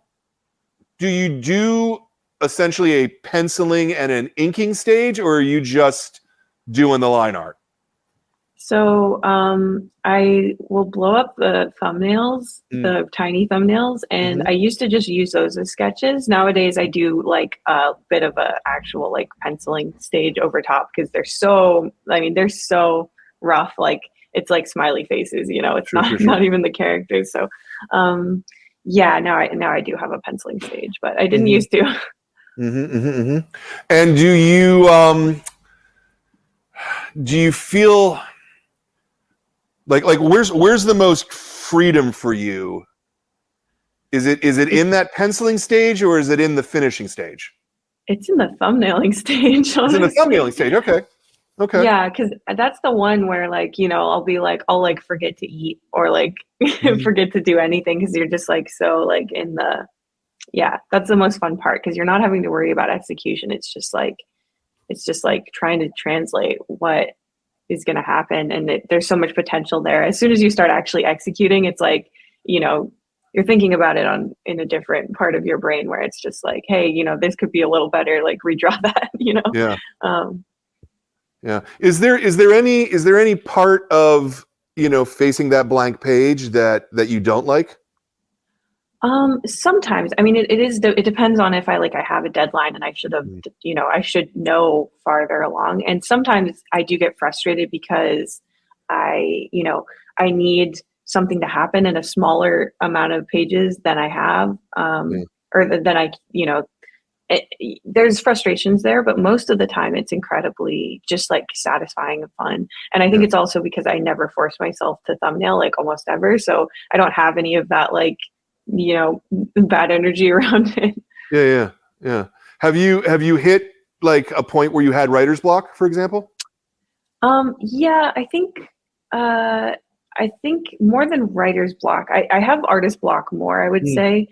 do essentially a penciling and an inking stage, or are you just doing the line art? So I will blow up the thumbnails, Mm, the tiny thumbnails, and mhm. I used to just use those as sketches. Nowadays, I do like a bit of a actual like penciling stage over top because they're so rough. Like it's like smiley faces, it's Sure, sure, not sure. not even the characters. So um, yeah, now I do have a penciling stage, but I didn't Hmm. used to. Hmm. Hmm. Hmm. And do you feel like where's the most freedom for you? Is it in It's that penciling stage, or is it in the finishing stage? it's in the thumbnailing stage, It's in the honestly. thumbnailing stage. Okay. Okay. Yeah, because that's the one where like, I'll like forget to eat or like Mhm. forget to do anything because you're just like so like in the yeah, that's the most fun part because you're not having to worry about execution. It's just like trying to translate what is going to happen and there's so much potential there. As soon as you start actually executing, it's like, you know, you're thinking about it in a different part of your brain where it's just like, hey, this could be a little better, like redraw that. Yeah. Um, Yeah. Is there any part of facing that blank page that you don't like? Sometimes, I mean, it depends on if I have a deadline and I should have, Mm, I should know farther along. And sometimes I do get frustrated because I need something to happen in a smaller amount of pages than I have, yeah. or than I, there's frustrations there, but most of the time it's incredibly just like satisfying and fun. And I think it's also because I never force myself to thumbnail, like almost ever. So I don't have any of that, like, you know, bad energy around it. Yeah. Have you hit like a point where you had writer's block, for example? Yeah, I think more than writer's block, I have artist block more, I would say.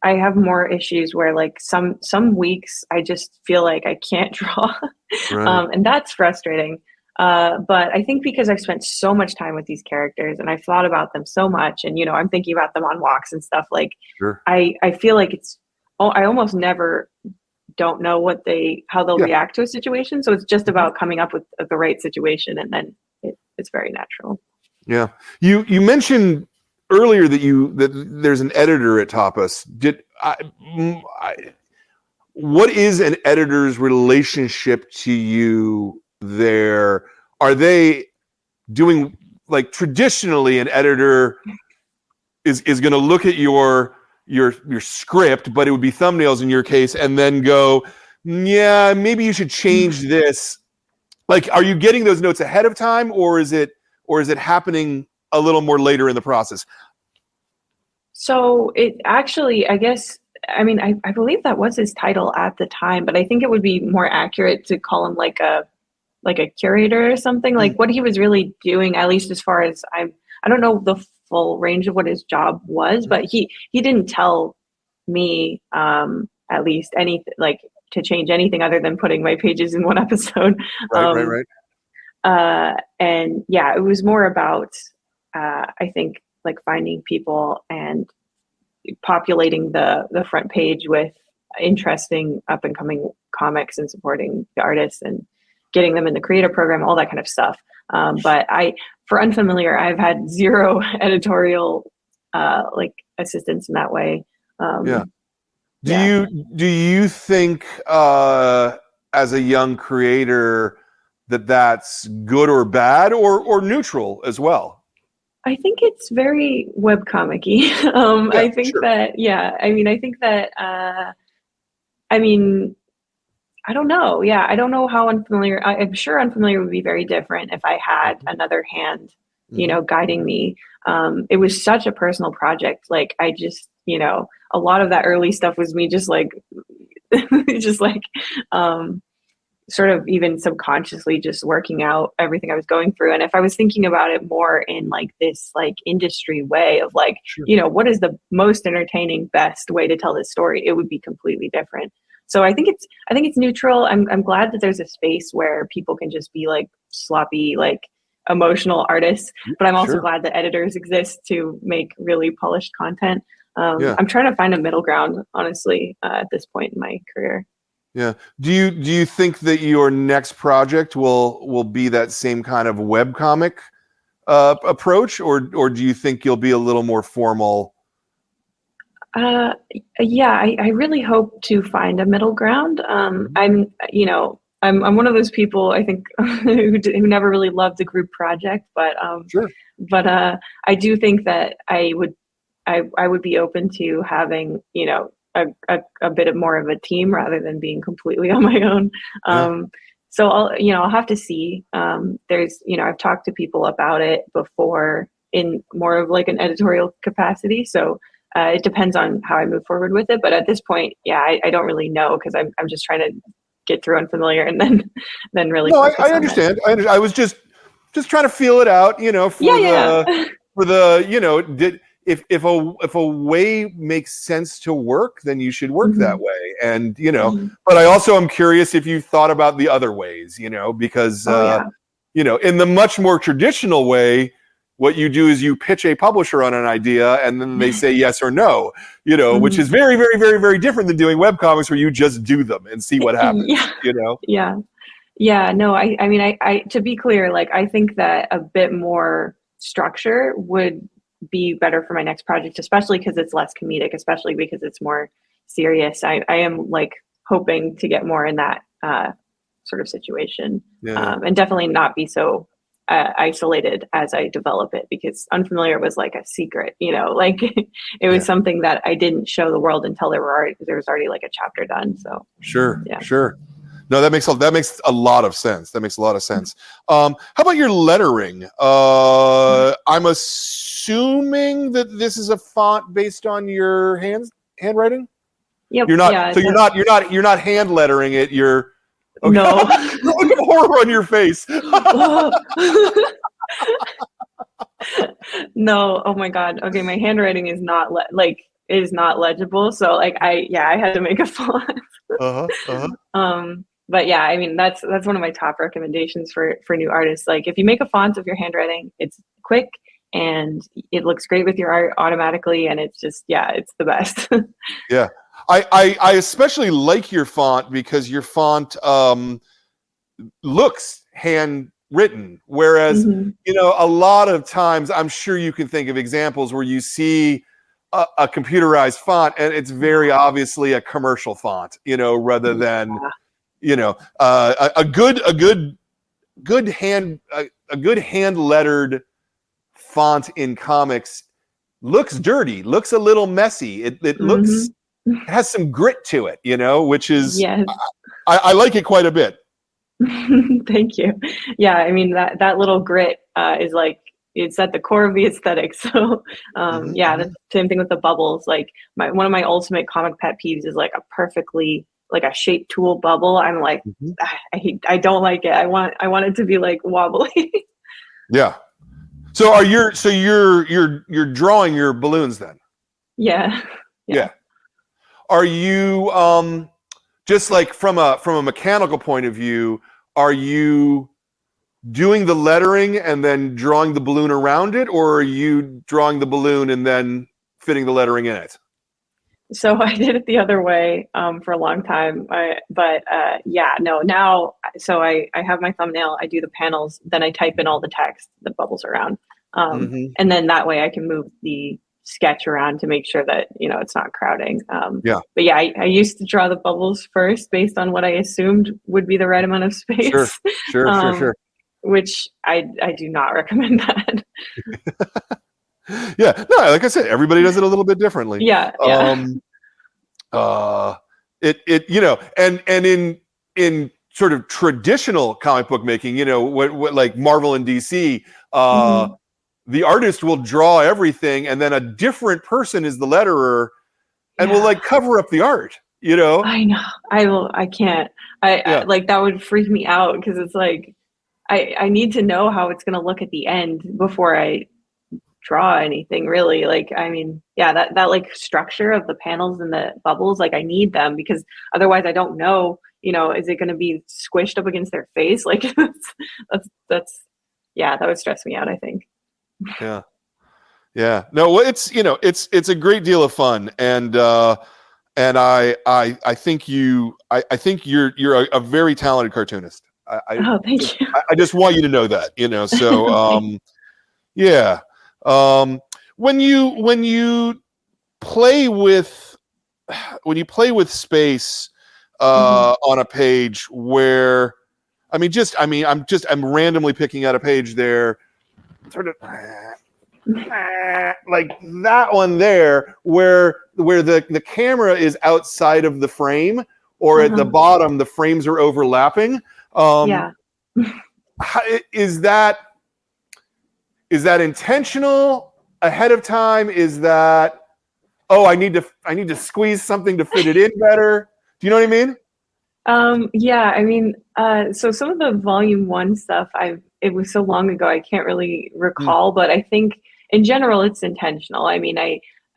I have more issues where like some weeks I just feel like I can't draw. Right. And that's frustrating. But I think because I've spent so much time with these characters and I've thought about them so much, and, you know, I'm thinking about them on walks and stuff, like Sure. I feel like I almost never don't know how they'll react to a situation. So it's just about coming up with the right situation, and then it's very natural. Yeah. You mentioned earlier that there's an editor at Tapas. What is an editor's relationship to you there? Are they doing, like, traditionally an editor is going to look at your script, but it would be thumbnails in your case, and then go, yeah, maybe you should change this. Like, are you getting those notes ahead of time, or is it happening a little more later in the process? So it actually, I guess, I mean, I believe that was his title at the time, but I think it would be more accurate to call him like a curator or something. Like what he was really doing, at least as far as I don't know the full range of what his job was, but he didn't tell me at least anything, like, to change anything other than putting my pages in one episode. Right. And yeah, it was more about I think like finding people and populating the front page with interesting up and coming comics and supporting the artists and getting them in the creator program, all that kind of stuff. But for Unfamiliar, I've had zero editorial like assistance in that way. Do you think as a young creator that's good or bad or neutral as well? I think it's very webcomic-y. I think that, I think that, I don't know. Yeah, I don't know how Unfamiliar, I'm sure Unfamiliar would be very different if I had another hand, you know, guiding me. It was such a personal project. Like, I just, you know, a lot of that early stuff was me just like, sort of even subconsciously just working out everything I was going through. And if I was thinking about it more in like this like industry way of like, you know, what is the most entertaining, best way to tell this story, it would be completely different. So I think it's neutral. I'm glad that there's a space where people can just be like sloppy, like emotional artists, but I'm also glad that editors exist to make really polished content. I'm trying to find a middle ground, honestly, at this point in my career. Yeah. Do you think that your next project will be that same kind of webcomic approach, or do you think you'll be a little more formal? I really hope to find a middle ground. I'm one of those people, I think, who never really loved a group project, but I do think that I would be open to having, you know, a bit more of a team rather than being completely on my own. So I'll have to see. There's, you know, I've talked to people about it before in more of like an editorial capacity. So it depends on how I move forward with it. But at this point, I don't really know, because I'm just trying to get through Unfamiliar and then really. No, I understand. I was just trying to feel it out, you know, for the you know, if a way makes sense to work, then you should work that way. And, you know, but I also am curious if you've thought about the other ways, you know, because, you know, in the much more traditional way, what you do is you pitch a publisher on an idea and then they say yes or no, you know, which is very, very, very, very different than doing webcomics where you just do them and see what happens, you know? No, I mean, to be clear, like, I think that a bit more structure would be better for my next project, especially because it's less comedic, especially because it's more serious. I am like hoping to get more in that sort of situation, and definitely not be so isolated as I develop it, because unfamiliar was like a secret, you know, like it was something that I didn't show the world until there was already like a chapter done. So sure, yeah. sure. No, that makes a lot of sense. That makes a lot of sense. How about your lettering? I'm assuming that this is a font based on your handwriting. Yep. You're not. Yeah, So you're not hand lettering it. You're. Okay. No. Look at horror on your face. No. Oh my God. Okay, my handwriting is not is not legible. So like I had to make a font. But yeah, I mean that's one of my top recommendations for new artists. Like if you make a font of your handwriting, it's quick and it looks great with your art automatically, and it's just it's the best. Yeah. I especially like your font because your font looks handwritten, whereas you know, a lot of times I'm sure you can think of examples where you see a computerized font and it's very obviously a commercial font, you know, rather than you know, a good hand lettered font in comics looks dirty, looks a little messy. It looks has some grit to it, you know, which is I like it quite a bit. Thank you. Yeah, I mean that little grit is like it's at the core of the aesthetic. So yeah, the same thing with the bubbles. Like one of my ultimate comic pet peeves is like a perfectly like a shaped tool bubble. I'm like I don't like it. I want it to be like wobbly. Yeah. So you're drawing your balloons then? Yeah. Are you just like from a mechanical point of view, are you doing the lettering and then drawing the balloon around it, or are you drawing the balloon and then fitting the lettering in it? So I did it the other way for a long time, now so I have my thumbnail, I do the panels, then I type in all the text that bubbles around, and then that way I can move the sketch around to make sure that, you know, it's not crowding. But yeah, I used to draw the bubbles first based on what I assumed would be the right amount of space. Sure. Which I do not recommend that. Yeah, no, like I said, everybody does it a little bit differently. Yeah. It you know, and in sort of traditional comic book making, you know, what like Marvel and DC, the artist will draw everything, and then a different person is the letterer, and will like cover up the art. You know, I know. I can't. I like that would freak me out because it's like I need to know how it's gonna look at the end before I draw anything, really. Like, I mean, yeah, that like structure of the panels and the bubbles, like I need them because otherwise I don't know, you know, is it going to be squished up against their face? Like that's that would stress me out, I think. Yeah. No, well, it's, you know, it's a great deal of fun, and I think you're a very talented cartoonist. Oh, thank you. I just want you to know that, you know. So yeah. When you play with space on a page where I'm randomly picking out a page there, sort of like that one there where the camera is outside of the frame, or at the bottom the frames are overlapping. Is that intentional ahead of time? Is that, I need to squeeze something to fit it in better? Do you know what I mean? Yeah, I mean, so some of the volume 1 stuff, it was so long ago, I can't really recall, but I think in general, it's intentional. I mean,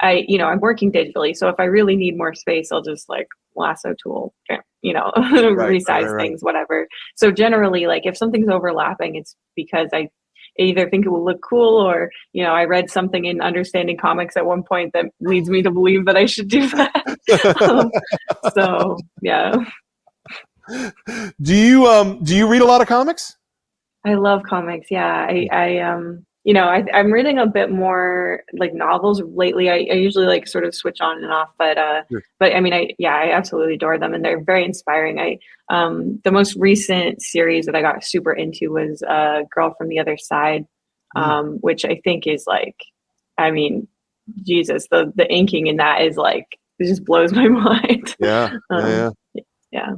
I'm working digitally, so if I really need more space, I'll just like lasso tool, you know, resize things, whatever. So generally, like if something's overlapping, it's because I either think it will look cool, or, you know, I read something in Understanding Comics at one point that leads me to believe that I should do that. So yeah. Do you read a lot of comics? I love comics. Yeah, you know, I'm reading a bit more like novels lately. I usually like sort of switch on and off, Sure. but I mean, I absolutely adore them, and they're very inspiring. The most recent series that I got super into was Girl from the Other Side, which I think is like, I mean, Jesus, the inking in that is like, it just blows my mind. Yeah. Yeah.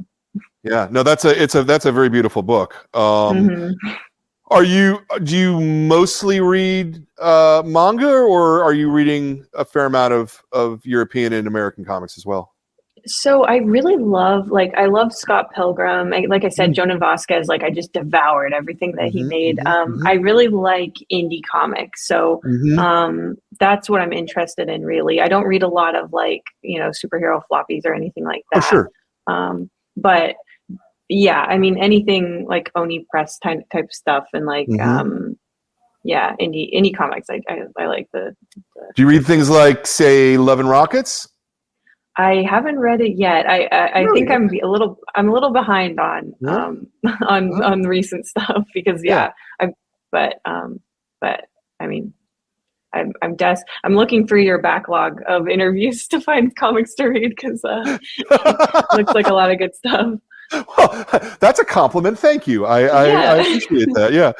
Yeah. No, that's a very beautiful book. Mm-hmm. Do you mostly read manga, or are you reading a fair amount of European and American comics as well? So I really love, like, I love Scott Pilgrim. Like I said, Jonan Vasquez, like I just devoured everything that he made. I really like indie comics. So that's what I'm interested in, really. I don't read a lot of like, you know, superhero floppies or anything like that. Oh, sure. But yeah, I mean, anything like Oni Press type stuff, and like, yeah, indie comics. I like the. Do you read things like, say, Love and Rockets? I haven't read it yet. I think I'm a little behind on on recent stuff because but I mean, I'm looking through your backlog of interviews to find comics to read because looks like a lot of good stuff. Well, that's a compliment. Thank you. I appreciate that. Yeah.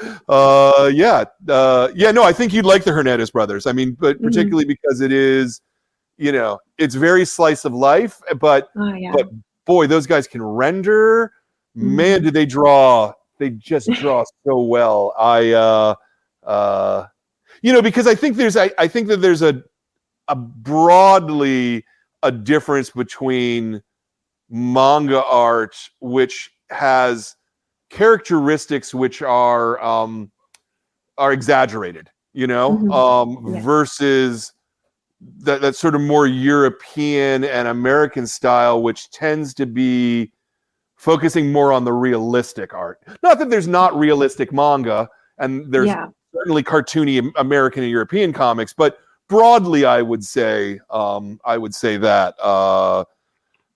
No, I think you'd like the Hernandez brothers. I mean, but particularly because it is, you know, it's very slice of life, but boy, those guys can render. Man, do they draw. They just draw so well. You know, because I think that there's a broadly a difference between manga art, which has characteristics which are exaggerated, you know, versus that sort of more European and American style, which tends to be focusing more on the realistic art. Not that there's not realistic manga, and there's certainly cartoony American and European comics, but broadly, I would say that.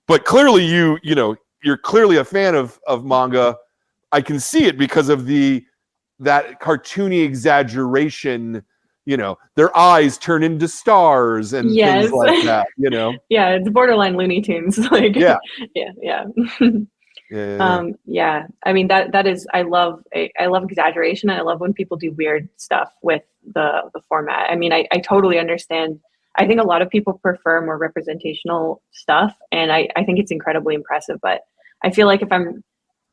But clearly, you know, you're clearly a fan of manga. I can see it because of that cartoony exaggeration. You know, their eyes turn into stars and things like that. You know, yeah, it's borderline Looney Tunes. Like, yeah. I mean, that is, I love exaggeration, and I love when people do weird stuff with the format. I mean, I totally understand. I think a lot of people prefer more representational stuff, and I think it's incredibly impressive. But I feel like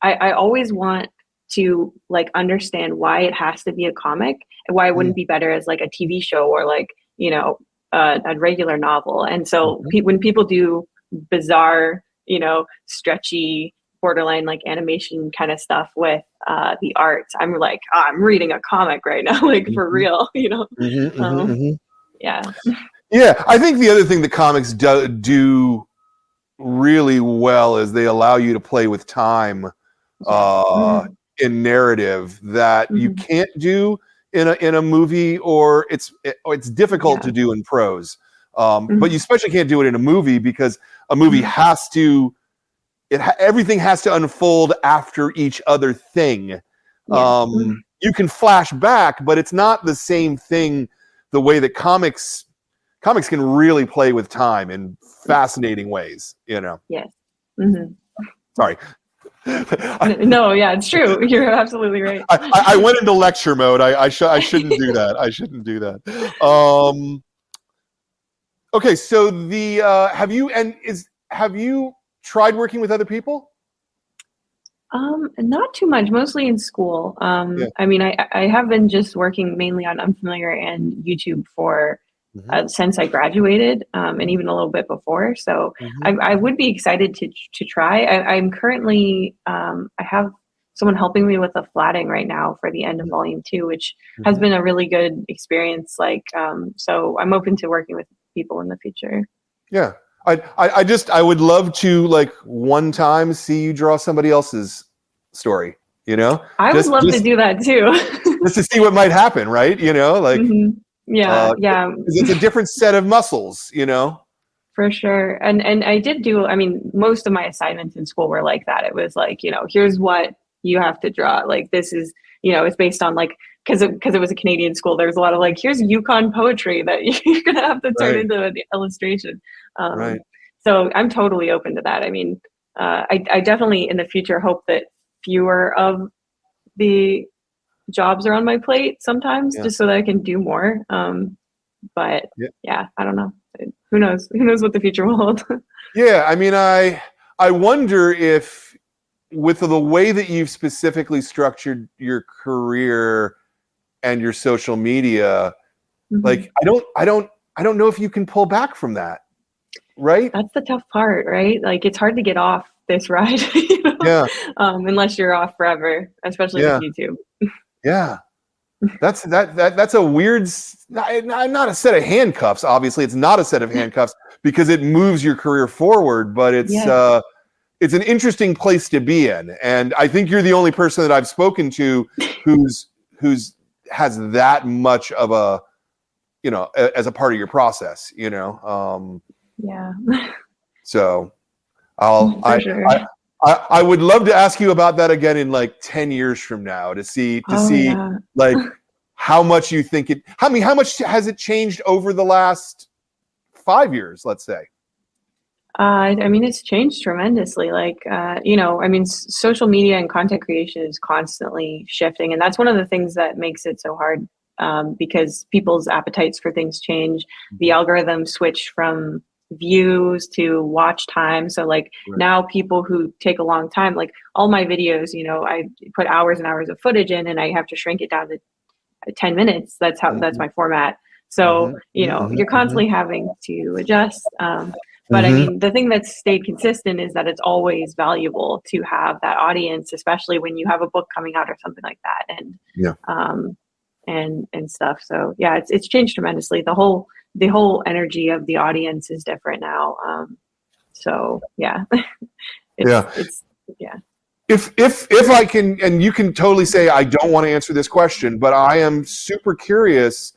I always want to like understand why it has to be a comic and why it wouldn't be better as like a TV show or like, you know, a regular novel. And so when people do bizarre, you know, stretchy, borderline like animation kind of stuff with the arts, I'm like, I'm reading a comic right now, like for real, you know. Yeah, I think the other thing that comics do really well is they allow you to play with time in narrative that you can't do in a movie, or it's difficult to do in prose. But you especially can't do it in a movie because a movie has to. Everything has to unfold after each other thing. You can flash back, but it's not the same thing. The way that comics can really play with time in fascinating ways, you know. Yes. Sorry. No, yeah, it's true. You're absolutely right. I went into lecture mode. I shouldn't do that. I shouldn't do that. Okay, so have you tried working with other people? Not too much, mostly in school. I mean, I have been just working mainly on Unfamiliar and YouTube for since I graduated, and even a little bit before. So I would be excited to try. I'm currently, I have someone helping me with the flatting right now for the end of volume 2, which has been a really good experience. Like, so I'm open to working with people in the future. Yeah. I would love to, like, one time see you draw somebody else's story, you know? I would love to do that too. Just to see what might happen, right? You know, like, yeah. It's a different set of muscles, you know? For sure. And I did do, I mean, most of my assignments in school were like that. It was like, you know, here's what you have to draw. Like, this is, you know, it's based on like because it was a Canadian school, there was a lot of like, here's Yukon poetry that you're gonna have to turn into an illustration. Right. So I'm totally open to that. I mean, I definitely in the future hope that fewer of the jobs are on my plate sometimes, just so that I can do more. But yeah, I don't know. Who knows? Who knows what the future will hold? Yeah, I mean, I wonder if with the way that you've specifically structured your career and your social media, like I don't know if you can pull back from that, right? That's the tough part, right? Like it's hard to get off this ride, you know? Yeah. Unless you're off forever, especially with YouTube. Yeah. That's a weird, not a set of handcuffs. Obviously, it's not a set of handcuffs because it moves your career forward, but it's an interesting place to be in. And I think you're the only person that I've spoken to who's has that much of a, you know, as a part of your process, you know? So I would love to ask you about that again in like 10 years from now to see like how much you think how much has it changed over the last 5 years, let's say? I mean, it's changed tremendously. Like, you know, I mean, social media and content creation is constantly shifting. And that's one of the things that makes it so hard, because people's appetites for things change. The algorithms switch from views to watch time. So like now people who take a long time, like all my videos, you know, I put hours and hours of footage in and I have to shrink it down to 10 minutes. That's that's my format. So, you know, you're constantly having to adjust. But I mean, the thing that's stayed consistent is that it's always valuable to have that audience, especially when you have a book coming out or something like that. And stuff. So yeah, it's changed tremendously. The whole energy of the audience is different now. So yeah, it's If I can, and you can totally say I don't want to answer this question, but I am super curious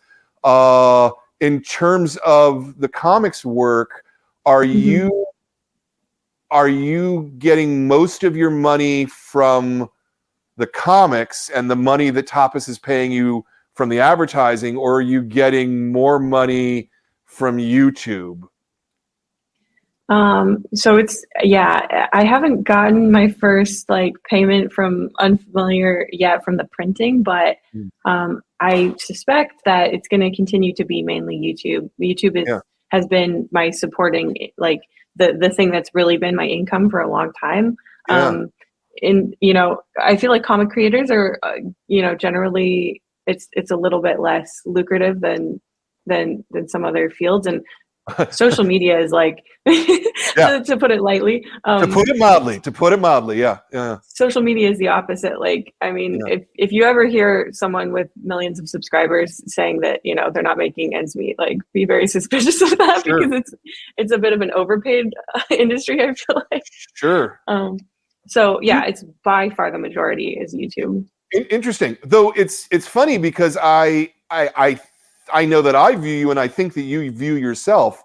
in terms of the comics work. Are you getting most of your money from the comics and the money that Tapas is paying you from the advertising, or are you getting more money from YouTube? So it's, I haven't gotten my first like payment from Unfamiliar yet from the printing, but I suspect that it's going to continue to be mainly YouTube. YouTube has been my supporting, like the thing that's really been my income for a long time. And you know, I feel like comic creators are, you know, generally it's a little bit less lucrative than some other fields, and social media is like to put it lightly, to put it mildly, social media is the opposite. Like, I mean, if you ever hear someone with millions of subscribers saying that, you know, they're not making ends meet, like be very suspicious of that, because it's a bit of an overpaid industry, I feel like. So yeah, it's by far the majority is YouTube. Interesting, though. It's funny because I know that I view you, and I think that you view yourself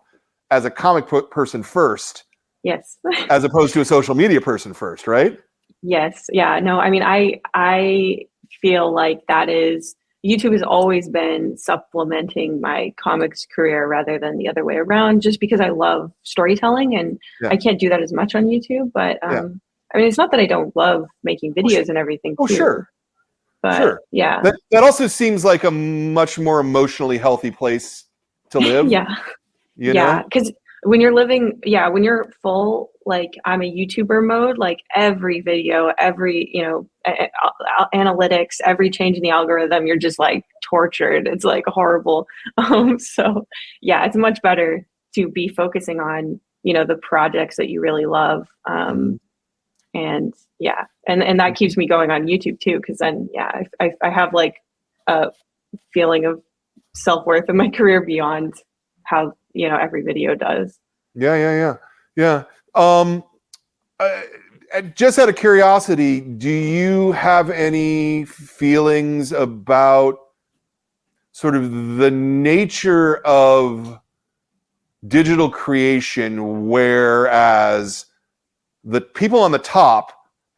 as a comic book person first. Yes. As opposed to a social media person first, right? Yes. Yeah. No, I mean, I feel like that is, YouTube has always been supplementing my comics career rather than the other way around, just because I love storytelling, and I can't do that as much on YouTube. But I mean, it's not that I don't love making videos and everything too. But that also seems like a much more emotionally healthy place to live. You know? Because when you're living, when you're full, like I'm a YouTuber mode, like every video, every, you know, analytics, every change in the algorithm, you're just like tortured. It's like horrible. So yeah, it's much better to be focusing on, you know, the projects that you really love. And and that keeps me going on YouTube too, because then I have like a feeling of self-worth in my career beyond how, you know, every video does. Just out of curiosity, do you have any feelings about sort of the nature of digital creation, whereas the people on the top,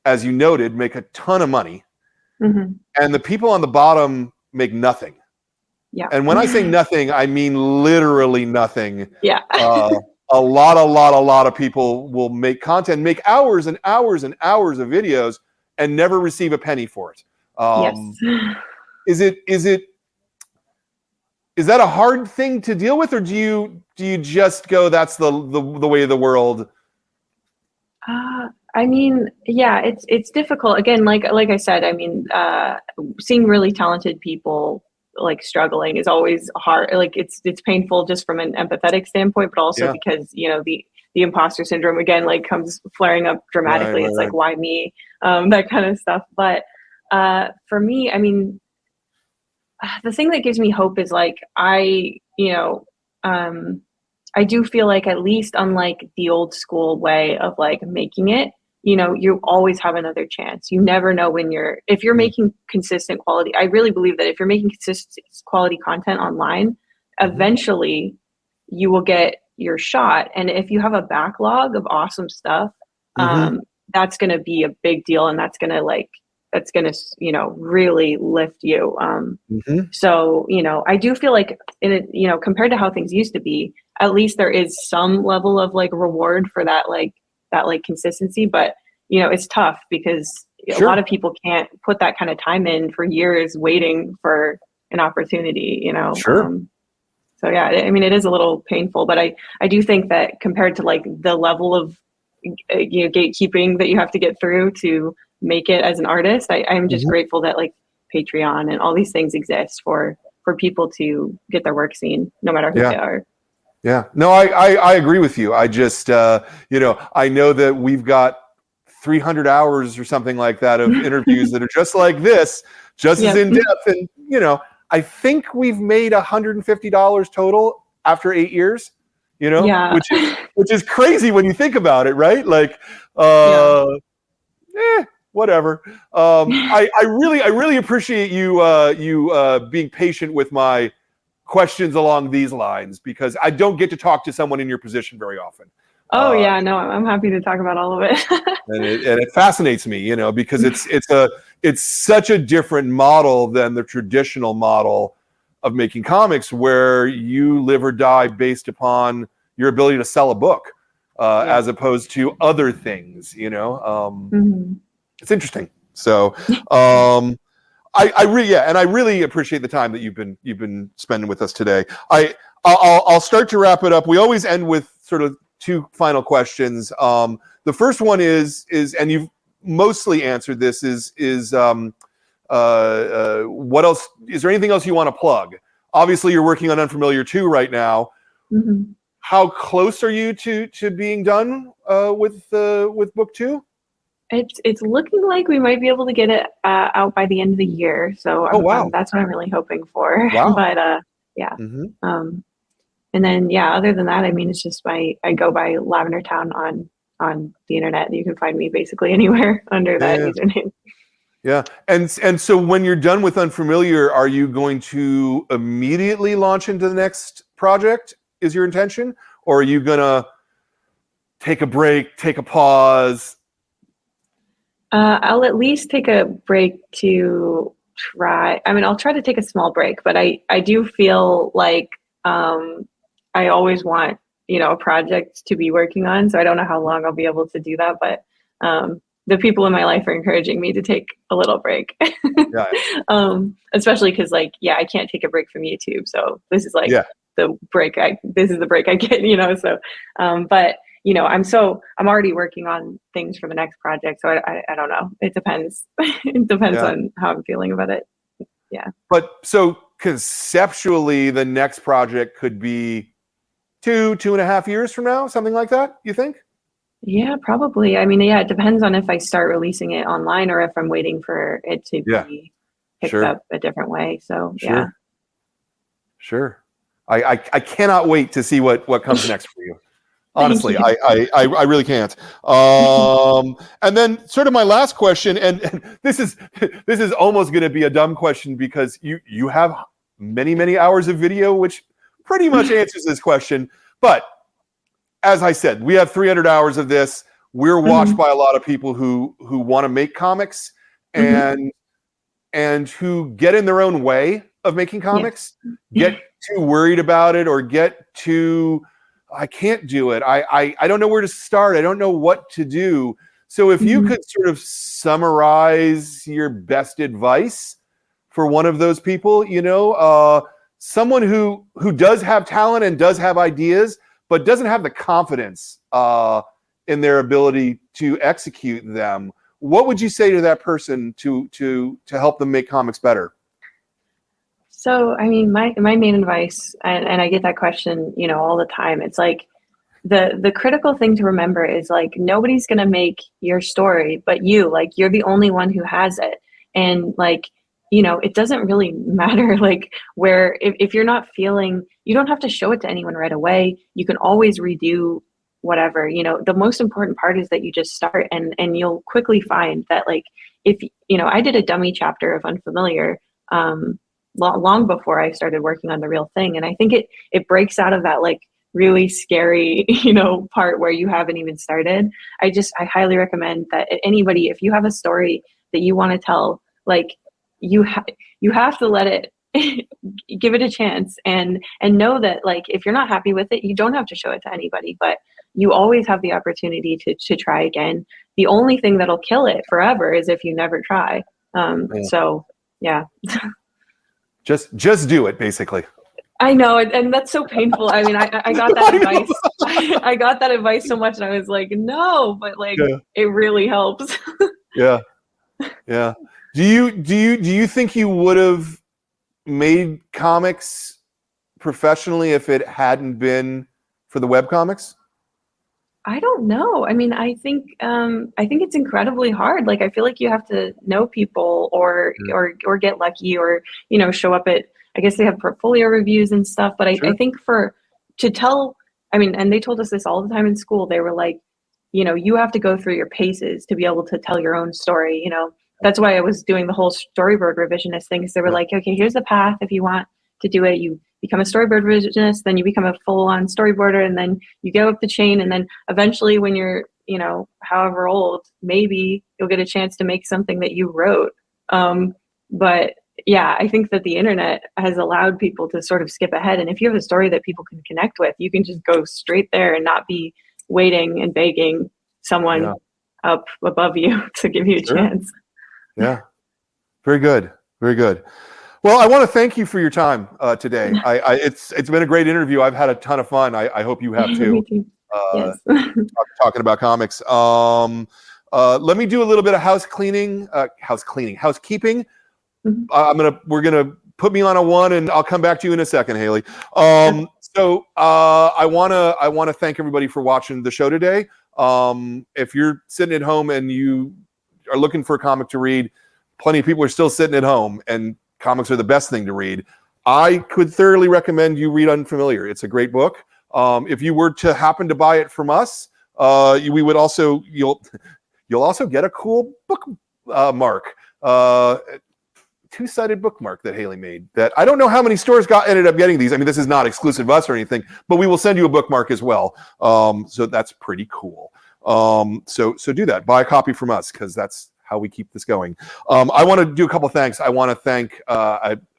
as you noted, make a ton of money, and the people on the bottom make nothing. Yeah. And when I say nothing, I mean literally nothing. Yeah. A lot of people will make content, make hours and hours and hours of videos, and never receive a penny for it. Yes. Is that a hard thing to deal with, or do you just go, that's the way of the world? I mean, yeah, it's difficult. Again, like I said, I mean, seeing really talented people like struggling is always hard. Like it's painful just from an empathetic standpoint, but also because, you know, the imposter syndrome again like comes flaring up dramatically. It's like, why me? That kind of stuff. But for me, I mean, the thing that gives me hope is like I do feel like, at least unlike the old school way of like making it, you know, you always have another chance. You never know if you're making consistent quality. I really believe that if you're making consistent quality content online, eventually you will get your shot. And if you have a backlog of awesome stuff, that's going to be a big deal. And that's going to, you know, really lift you. So, you know, I do feel like you know, compared to how things used to be, at least there is some level of like reward for that consistency. But, you know, it's tough because a lot of people can't put that kind of time in for years waiting for an opportunity, you know? So yeah, I mean, it is a little painful, but I do think that compared to like the level of, you know, gatekeeping that you have to get through to make it as an artist, I'm just grateful that like Patreon and all these things exist for people to get their work seen, no matter who they are. Yeah, no, I agree with you. I just, you know, I know that we've got 300 hours or something like that of interviews that are just like this, just as in depth. And, you know, I think we've made $150 total after 8 years, you know, which is crazy when you think about it, right? Like, whatever. I really appreciate you being patient with my questions along these lines, because I don't get to talk to someone in your position very often. Oh yeah, no, I'm happy to talk about all of it. and it fascinates me, you know, because it's such a different model than the traditional model of making comics, where you live or die based upon your ability to sell a book, as opposed to other things, you know. It's interesting. So I really appreciate the time that you've been spending with us today. I'll start to wrap it up. We always end with sort of 2 final questions. The first one is, and you've mostly answered this, is what else? Is there anything else you want to plug? Obviously, you're working on Unfamiliar 2 right now. How close are you to being done with book 2? It's looking like we might be able to get it out by the end of the year. So that's what I'm really hoping for. But yeah. And then other than that, I mean, it's just I go by Lavender Town on the internet. You can find me basically anywhere under that username. Yeah. And so when you're done with Unfamiliar, are you going to immediately launch into the next project, is your intention? Or are you gonna take a break, take a pause? I'll at least take a break to try. I mean, I'll try to take a small break, but I do feel like I always want, you know, a project to be working on. So I don't know how long I'll be able to do that, but the people in my life are encouraging me to take a little break. Especially because like, I can't take a break from YouTube. So this is like the break this is the break I get, you know? So, but you know, I'm already working on things for the next project. So I don't know. It depends. It depends on how I'm feeling about it. Yeah. But so conceptually, the next project could be 2.5 years from now, something like that, you think? Yeah, probably. I mean, it depends on if I start releasing it online or if I'm waiting for it to be picked up a different way. So Sure. I cannot wait to see what comes next for you. Honestly, I really can't. And then sort of my last question, and this is almost going to be a dumb question because you have many hours of video, which pretty much answers this question. But as I said, we have 300 hours of this. We're watched by a lot of people who want to make comics, and and who get in their own way of making comics, Yeah. get too worried about it, or get too, I can't do it. I don't know where to start. I don't know what to do. So if you could sort of summarize your best advice for one of those people, someone who does have talent and does have ideas, but doesn't have the confidence in their ability to execute them, what would you say to that person to help them make comics better? So, I mean, my main advice, and I get that question, all the time. It's like the critical thing to remember is like nobody's gonna make your story but you. Like you're the only one who has it, and like it doesn't really matter like where if you're not feeling, you don't have to show it to anyone right away. You can always redo whatever. The most important part is that you just start, and you'll quickly find that like if I did a dummy chapter of Unfamiliar long before I started working on the real thing, and I think it breaks out of that like really scary part where you haven't even started. I highly recommend that anybody, if you have a story that you want to tell, like you have to let it give it a chance, and know that like if you're not happy with it, you don't have to show it to anybody, but you always have the opportunity to try again. The only thing that'll kill it forever is if you never try. So yeah. Just do it, basically. I know, and that's so painful. I mean, I got that advice. I got that advice so much, and I was like, no, but like it really helps. Yeah. Do you think you would have made comics professionally if it hadn't been for the webcomics? I don't know. I mean, I think it's incredibly hard. Like, I feel like you have to know people or get lucky or, show up at, I guess they have portfolio reviews and stuff. But I think and they told us this all the time in school. They were like, you have to go through your paces to be able to tell your own story. That's why I was doing the whole storyboard revisionist thing. So they were like, okay, here's the path. If you want to do it, you become a storyboard revisionist, then you become a full-on storyboarder, and then you go up the chain, and then eventually when you're however old, maybe you'll get a chance to make something that you wrote. But yeah, I think that the internet has allowed people to sort of skip ahead, and if you have a story that people can connect with, you can just go straight there and not be waiting and begging someone up above you to give you a chance. Yeah, very good. Well, I want to thank you for your time today. It's been a great interview. I've had a ton of fun. I hope you have too. Me too. Yes. Talking about comics. Let me do a little bit of housekeeping. We're gonna put me on a one, and I'll come back to you in a second, Haley. So I wanna thank everybody for watching the show today. If you're sitting at home and you are looking for a comic to read, plenty of people are still sitting at home, and comics are the best thing to read. I could thoroughly recommend you read Unfamiliar. It's a great book. If you were to happen to buy it from us, you'll also get a cool bookmark, two-sided bookmark that Haley made. That I don't know how many stores ended up getting these. I mean, this is not exclusive to us or anything, but we will send you a bookmark as well. So that's pretty cool. So do that. Buy a copy from us, because that's how we keep this going. I want to do a couple of thanks. I want to thank,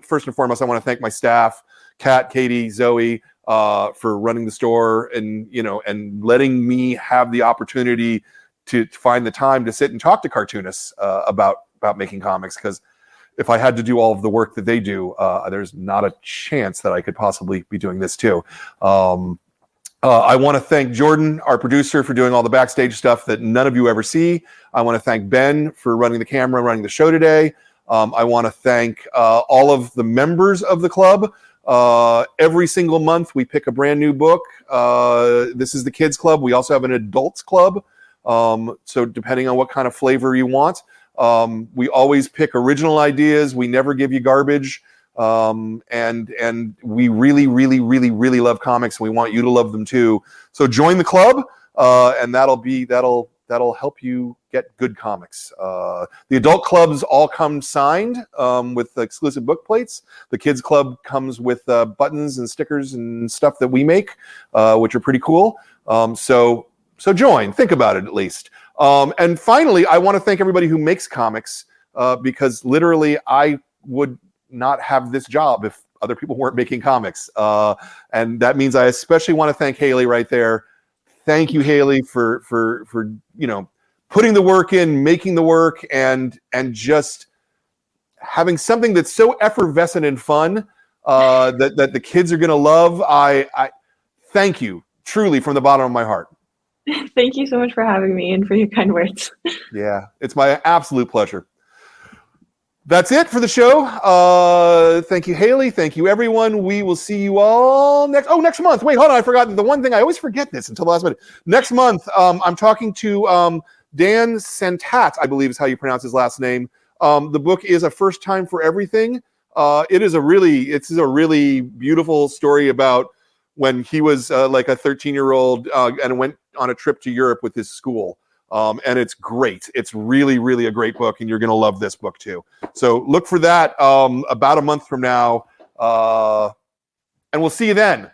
first and foremost, I want to thank my staff, KATT, Katie, Zoe, for running the store and letting me have the opportunity to find the time to sit and talk to cartoonists about making comics. Because if I had to do all of the work that they do, there's not a chance that I could possibly be doing this too. I want to thank Jordan, our producer, for doing all the backstage stuff that none of you ever see. I want to thank Ben for running the camera, running the show today. I want to thank all of the members of the club. Every single month we pick a brand new book. This is the kids club. We also have an adults club. So depending on what kind of flavor you want, we always pick original ideas. We never give you garbage. And we really love comics, and we want you to love them too. So join the club, and that'll help you get good comics. The adult clubs all come signed with exclusive book plates. The kids club comes with buttons and stickers and stuff that we make, which are pretty cool. So join. Think about it at least. And finally, I want to thank everybody who makes comics. because literally I would not have this job if other people weren't making comics. And that means I especially want to thank Haley right there. Thank you, Haley, for putting the work in, making the work, and just having something that's so effervescent and fun that the kids are going to love. I thank you truly from the bottom of my heart. Thank you so much for having me and for your kind words. Yeah, it's my absolute pleasure. That's it for the show. Thank you, Haley. Thank you, everyone. We will see you all next month. Wait, hold on. I forgot the one thing. I always forget this until the last minute. Next month, I'm talking to Dan Santat, I believe is how you pronounce his last name. The book is A First Time for Everything. It's a really beautiful story about when he was like a 13-year-old and went on a trip to Europe with his school. And it's great. It's really, really a great book, and you're going to love this book too. So look for that about a month from now, and we'll see you then.